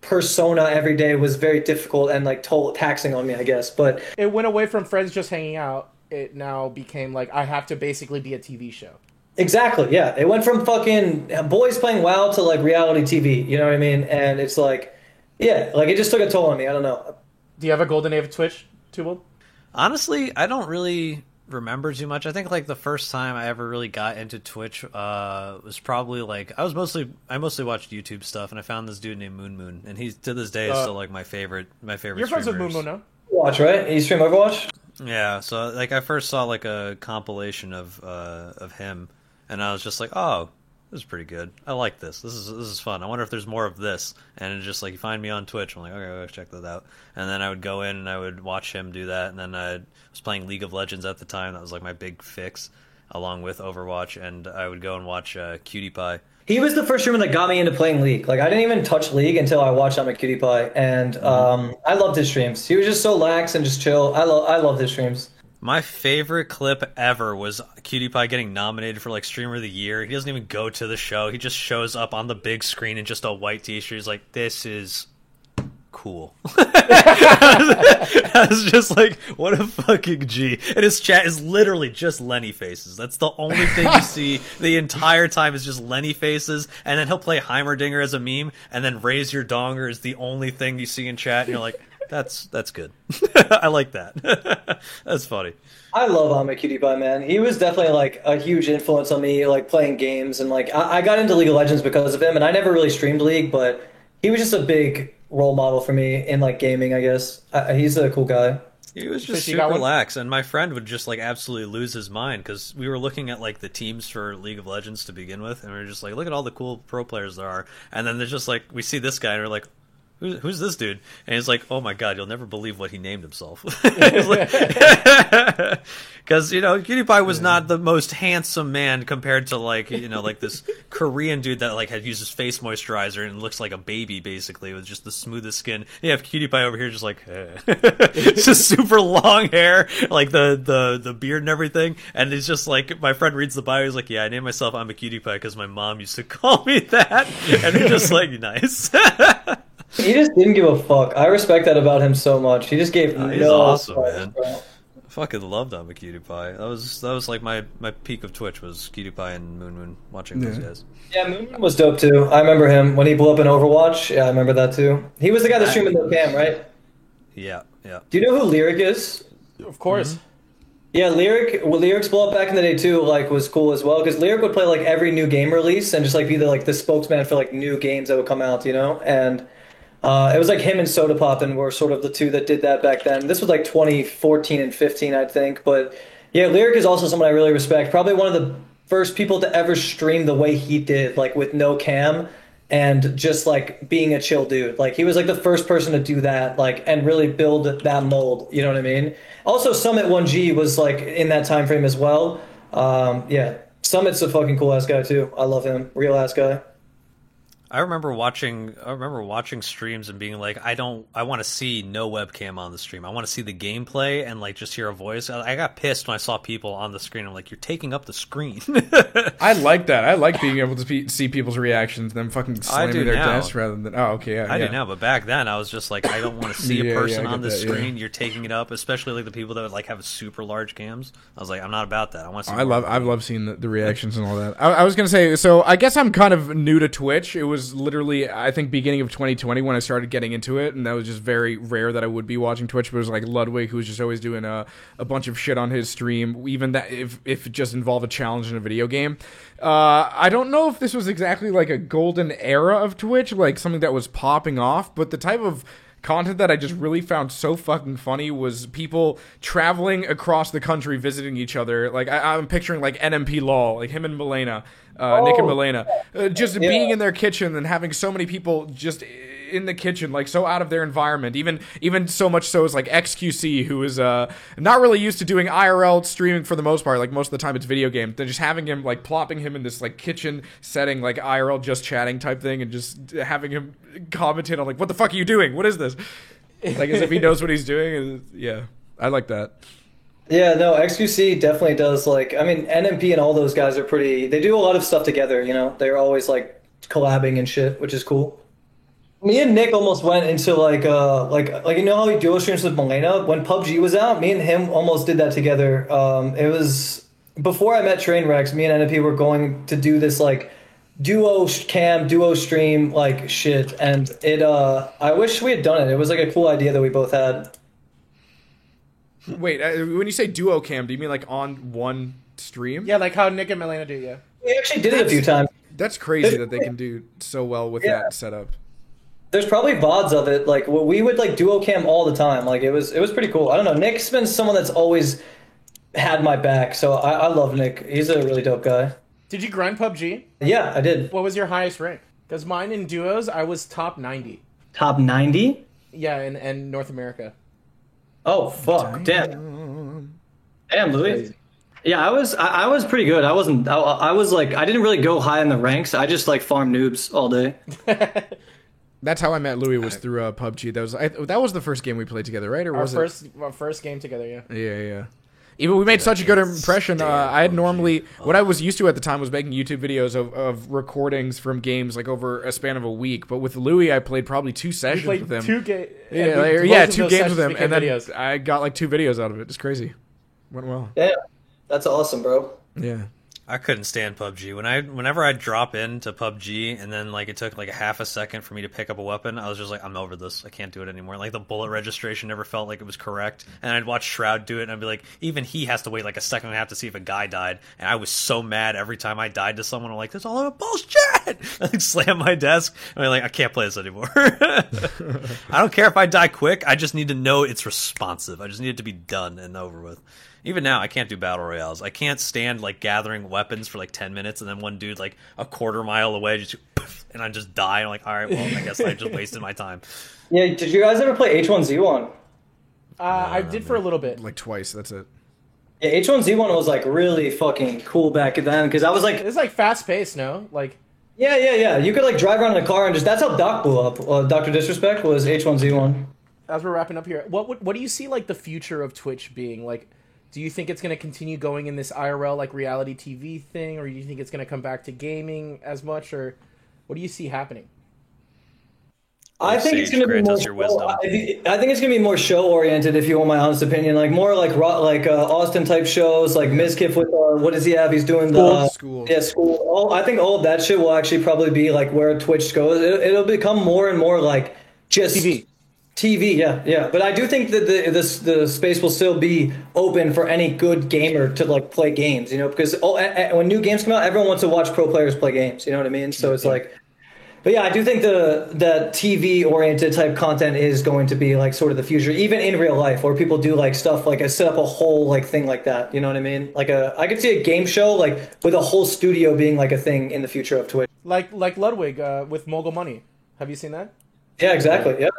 persona every day was very difficult and like taxing on me, I guess. But it went away from friends just hanging out. It now became like, I have to basically be a TV show. Exactly, yeah. It went from fucking boys playing WoW to like reality TV. You know what I mean? And it's like, yeah, like it just took a toll on me. I don't know. Do you have a golden age of Twitch, Tubal? Honestly, I don't really remember too much. I think like the first time I ever really got into Twitch was probably like I mostly watched YouTube stuff, and I found this dude named Moon, and he's to this day is still like my favorite. You're friends with Moon now? Overwatch, right? You stream Overwatch? Yeah. So like I first saw like a compilation of him, and I was just like, oh, this is pretty good. I like this. This is fun. I wonder if there's more of this. And it's just like, you find me on Twitch. I'm like, okay, I'll check that out. And then I would go in and I would watch him do that. And then I was playing League of Legends at the time. That was like my big fix, along with Overwatch. And I would go and watch Cutie Pie. He was the first streamer that got me into playing League. Like, I didn't even touch League until I watched him at Cutie Pie. And I loved his streams. He was just so lax and just chill. I loved his streams. My favorite clip ever was Cutie Pie getting nominated for like Streamer of the Year. He doesn't even go to the show. He just shows up on the big screen in just a white t-shirt. He's like, this is cool. I was just like, what a fucking G. And his chat is literally just Lenny faces. That's the only thing you see the entire time is just Lenny faces. And then he'll play Heimerdinger as a meme. And then Raise Your Donger is the only thing you see in chat. And you're like, that's good. I like that. That's funny. I love Ame Cutie Pie, man. He was definitely like a huge influence on me, like playing games, and like I got into League of Legends because of him. And I never really streamed League, but he was just a big role model for me in like gaming, I guess. He's a cool guy. He was just super lax, and my friend would just like absolutely lose his mind because we were looking at like the teams for League of Legends to begin with, and we were just like, look at all the cool pro players there are, and then there's just like we see this guy, and we're like, who's this dude? And he's like, oh my god, you'll never believe what he named himself. Because, you know, Cutie Pie was not the most handsome man compared to, like, you know, like this Korean dude that, like, had used his face moisturizer and looks like a baby, basically, with just the smoothest skin. You have Cutie Pie over here just like, it's just super long hair, like the beard and everything. And it's just like, my friend reads the bio, he's like, yeah, I named myself I'm a Cutie Pie because my mom used to call me that. And it's just like, nice. He just didn't give a fuck. I respect that about him so much. He just gave he's no awesome, fuck, man. bro. I fucking loved I'm a Cutie Pie. That was like my peak of Twitch was Cutie Pie and Moon watching those guys. Yeah, Moon was dope too. I remember him when he blew up in Overwatch. Yeah, I remember that too. He was the guy that streamed in the cam, right? Yeah. Do you know who Lyric is? Of course. Yeah, Lyric's blow up back in the day too, like was cool as well because Lyric would play like every new game release and just like be the spokesman for like new games that would come out, you know. And it was like him and Soda Pop and were sort of the two that did that back then. This was like 2014 and 15, I think. But yeah, Lyric is also someone I really respect. Probably one of the first people to ever stream the way he did, like with no cam and just like being a chill dude. Like he was like the first person to do that, like and really build that mold. You know what I mean? Also, Summit 1G was like in that time frame as well. Yeah, Summit's a fucking cool ass guy too. I love him, real ass guy. I remember watching streams and being like, I want to see no webcam on the stream. I want to see the gameplay and like just hear a voice. I got pissed when I saw people on the screen. I'm like, you're taking up the screen. I like that. I like being able to see people's reactions, them fucking slamming their desk rather than. Oh, okay, yeah. I do now, but back then I was just like, I don't want to see a person on the screen. Yeah. You're taking it up, especially like the people that like have super large cams. I was like, I'm not about that. I want to see. I've loved seeing the reactions and all that. I was gonna say, so I guess I'm kind of new to Twitch. It was literally, I think, beginning of 2020 when I started getting into it, and that was just very rare that I would be watching Twitch. But it was like Ludwig, who was just always doing a bunch of shit on his stream, even that if it just involved a challenge in a video game. I don't know if this was exactly like a golden era of Twitch, like something that was popping off, but the type of content that I just really found so fucking funny was people traveling across the country visiting each other. Like I'm picturing like NMP Law, like him and Milena, Nick and Milena, just being in their kitchen and having so many people just in the kitchen, like so out of their environment. Even so much so as like XQC, who is not really used to doing IRL streaming for the most part. Like most of the time it's video game. They're just having him like plopping him in this like kitchen setting, like IRL just chatting type thing, and just having him commentate on like, what the fuck are you doing? What is this? Like as if he knows what he's doing. Yeah, I like that. Yeah, no, XQC definitely does. Like, I mean, NMP and all those guys are pretty. They do a lot of stuff together. You know, they're always like collabing and shit, which is cool. Me and Nick almost went into like you know how he duo streams with Milena when PUBG was out. Me and him almost did that together. It was before I met Trainwrecks. Me and NMP were going to do this like duo stream like shit, and it. I wish we had done it. It was like a cool idea that we both had. Wait, when you say duo cam, do you mean like on one stream? Yeah, like how Nick and Milena do, yeah. We actually did it a few times. That's crazy that they can do so well with that setup. There's probably VODs of it. Like we would like duo cam all the time. Like it was pretty cool. I don't know. Nick's been someone that's always had my back, so I love Nick. He's a really dope guy. Did you grind PUBG? Yeah, I did. What was your highest rank? Because mine in duos, I was top 90. Top 90? Yeah, in North America. Oh fuck! Damn, Louis. Crazy. Yeah, I was pretty good. I wasn't. I was like I didn't really go high in the ranks. I just like farm noobs all day. That's how I met Louis, was through PUBG. That was the first game we played together, right? Or was our first game together? Yeah. Yeah. Even we made such a good impression. I had normally what I was used to at the time was making YouTube videos of recordings from games like over a span of a week. But with Louis, I played probably 2 sessions with him. 2 games. Yeah, 2 games with him, and then videos. I got like 2 videos out of it. It's crazy. Went well. Yeah, that's awesome, bro. Yeah. I couldn't stand PUBG. Whenever I'd drop into PUBG and then like it took like a half a second for me to pick up a weapon, I was just like, I'm over this. I can't do it anymore. Like the bullet registration never felt like it was correct. And I'd watch Shroud do it and I'd be like, even he has to wait like a second and a half to see if a guy died. And I was so mad every time I died to someone. I'm like, that's all a bullshit. I like slam my desk and I'm like, I can't play this anymore. I don't care if I die quick. I just need to know it's responsive. I just need it to be done and over with. Even now, I can't do battle royales. I can't stand like gathering weapons for like 10 minutes and then one dude like a quarter mile away just and I just die. I'm like, all right, well, I guess I just wasted my time. Yeah, did you guys ever play H1Z1? I did for a little bit, like twice. That's it. Yeah, H1Z1 was like really fucking cool back then because I was like, it's like fast paced, no? Like, yeah. You could like drive around in a car and just that's how Doc blew up. Dr. Disrespect was H1Z1. As we're wrapping up here, what do you see like the future of Twitch being like? Do you think it's going to continue going in this IRL like reality TV thing, or do you think it's going to come back to gaming as much, or what do you see happening? I think it's going to be more. I think it's going to be more show oriented, if you want my honest opinion. Like more like Austin type shows, like Mizkif with what does he have? He's doing the school. Yeah, school. I think all of that shit will actually probably be like where Twitch goes. It'll become more and more like just TV, yeah. But I do think that the space will still be open for any good gamer to like play games, because when new games come out, everyone wants to watch pro players play games. You know what I mean? So it's like, but yeah, I do think that TV oriented type content is going to be like sort of the future, even in real life, where people do like stuff like I set up a whole like thing like that. You know what I mean? Like I could see a game show like with a whole studio being like a thing in the future of Twitch. Like Ludwig with Mogul Money. Have you seen that? Yeah, exactly. Yeah.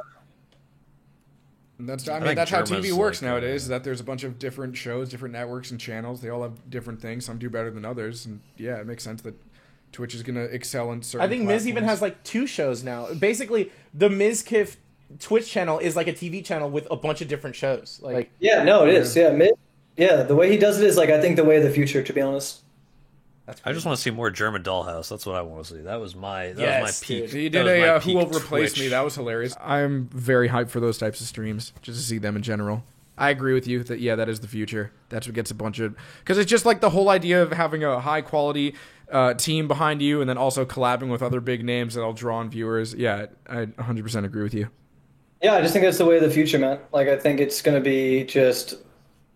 That's think that's how Germa's TV works like, nowadays. Is that there's a bunch of different shows, different networks and channels. They all have different things. Some do better than others, and yeah, it makes sense that Twitch is going to excel in certain. I think Miz even has like 2 shows now. Basically, the Mizkif Twitch channel is like a TV channel with a bunch of different shows. Like yeah, no, it is. Yeah, the way he does it is like I think the way of the future. To be honest. I just want to see more German Dollhouse. That's what I want to see. That was my peak. He did a Who Will Replace Me. That was hilarious. I'm very hyped for those types of streams, just to see them in general. I agree with you that, yeah, that is the future. That's what gets a bunch of... Because it's just like the whole idea of having a high-quality team behind you and then also collabing with other big names that'll draw on viewers. Yeah, I 100% agree with you. Yeah, I just think that's the way of the future, man. Like, I think it's going to be just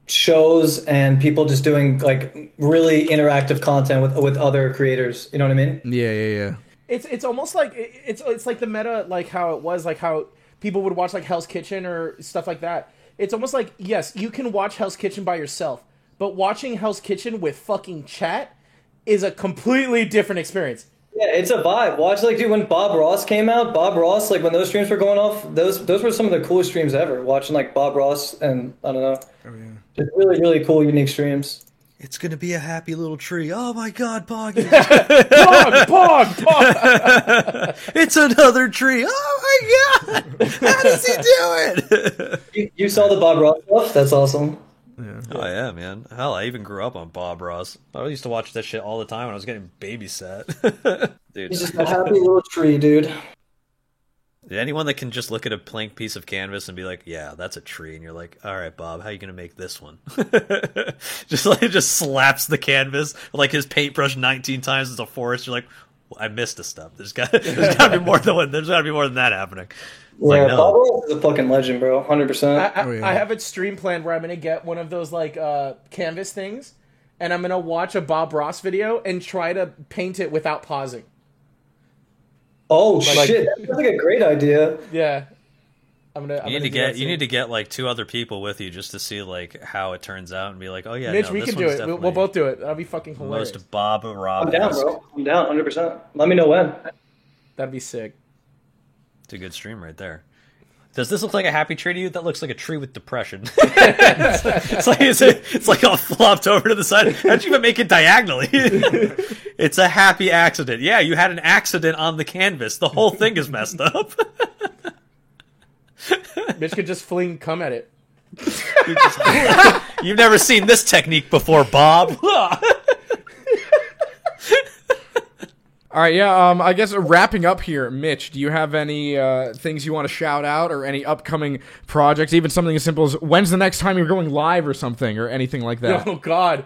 shows and people just doing like really interactive content with other creators. You know what I mean? Yeah. It's almost like it's like the meta, like how it was, like how people would watch like Hell's Kitchen or stuff like that. It's almost like, yes, you can watch Hell's Kitchen by yourself, but watching Hell's Kitchen with fucking chat is a completely different experience. Yeah, it's a vibe. Watch, like, dude, when Bob Ross came out, like, when those streams were going off, those were some of the coolest streams ever. Watching, like, Bob Ross and, I don't know. Oh, yeah. Just really, really cool, unique streams. It's going to be a happy little tree. Oh, my God, Pog. Pog! It's another tree. Oh, my God. How does he do it? You saw the Bob Ross stuff? That's awesome. Yeah. Oh yeah, man. Hell, I even grew up on Bob Ross. I used to watch that shit all the time when I was getting babysat. Dude, he's just a happy little tree, dude. Anyone that can just look at a blank piece of canvas and be like, "Yeah, that's a tree," and you're like, "All right, Bob, how are you gonna make this one?" just slaps the canvas like his paintbrush 19 times as a forest. You're like, well, I missed a step. There's got to be more than one. There's got to be more than that happening. Yeah, like, no. Bob Ross is a fucking legend, bro. 100%. I have a stream planned where I'm gonna get one of those like canvas things, and I'm gonna watch a Bob Ross video and try to paint it without pausing. Oh shit! That's like a great idea. Yeah, you need to get like 2 other people with you just to see like how it turns out and be like, oh yeah, Mitch, we can do it. We'll both do it. That'll be fucking hilarious. Most Bob Ross. I'm down, bro. I'm down 100%. Let me know when. That'd be sick. It's a good stream right there. Does this look like a happy tree to you? That looks like a tree with depression. it's like all flopped over to the side. How'd you even make it diagonally? It's a happy accident. Yeah, you had an accident on the canvas. The whole thing is messed up. Mitch could just fling cum at it. You've never seen this technique before, Bob. All right, yeah, I guess wrapping up here, Mitch, do you have any things you want to shout out or any upcoming projects, even something as simple as when's the next time you're going live or something or anything like that? Oh, God.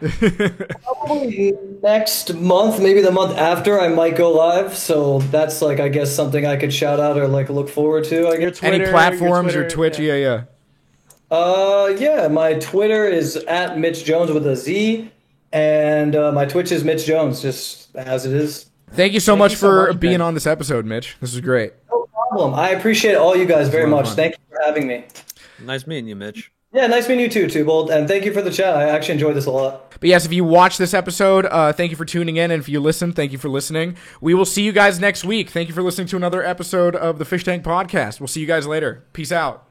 Probably next month, maybe the month after, I might go live. So that's, like, I guess something I could shout out or, like, look forward to. Your Twitter, any platforms, your Twitch, yeah. Yeah, my Twitter is at Mitch Jones with a Z, and my Twitch is Mitch Jones, just as it is. Thank you so much for being on this episode, Mitch. This was great. No problem. I appreciate all you guys very much. Thank you for having me. Nice meeting you, Mitch. Yeah, nice meeting you too, Tubold. And thank you for the chat. I actually enjoyed this a lot. But yes, if you watch this episode, thank you for tuning in. And if you listen, thank you for listening. We will see you guys next week. Thank you for listening to another episode of the Fish Tank Podcast. We'll see you guys later. Peace out.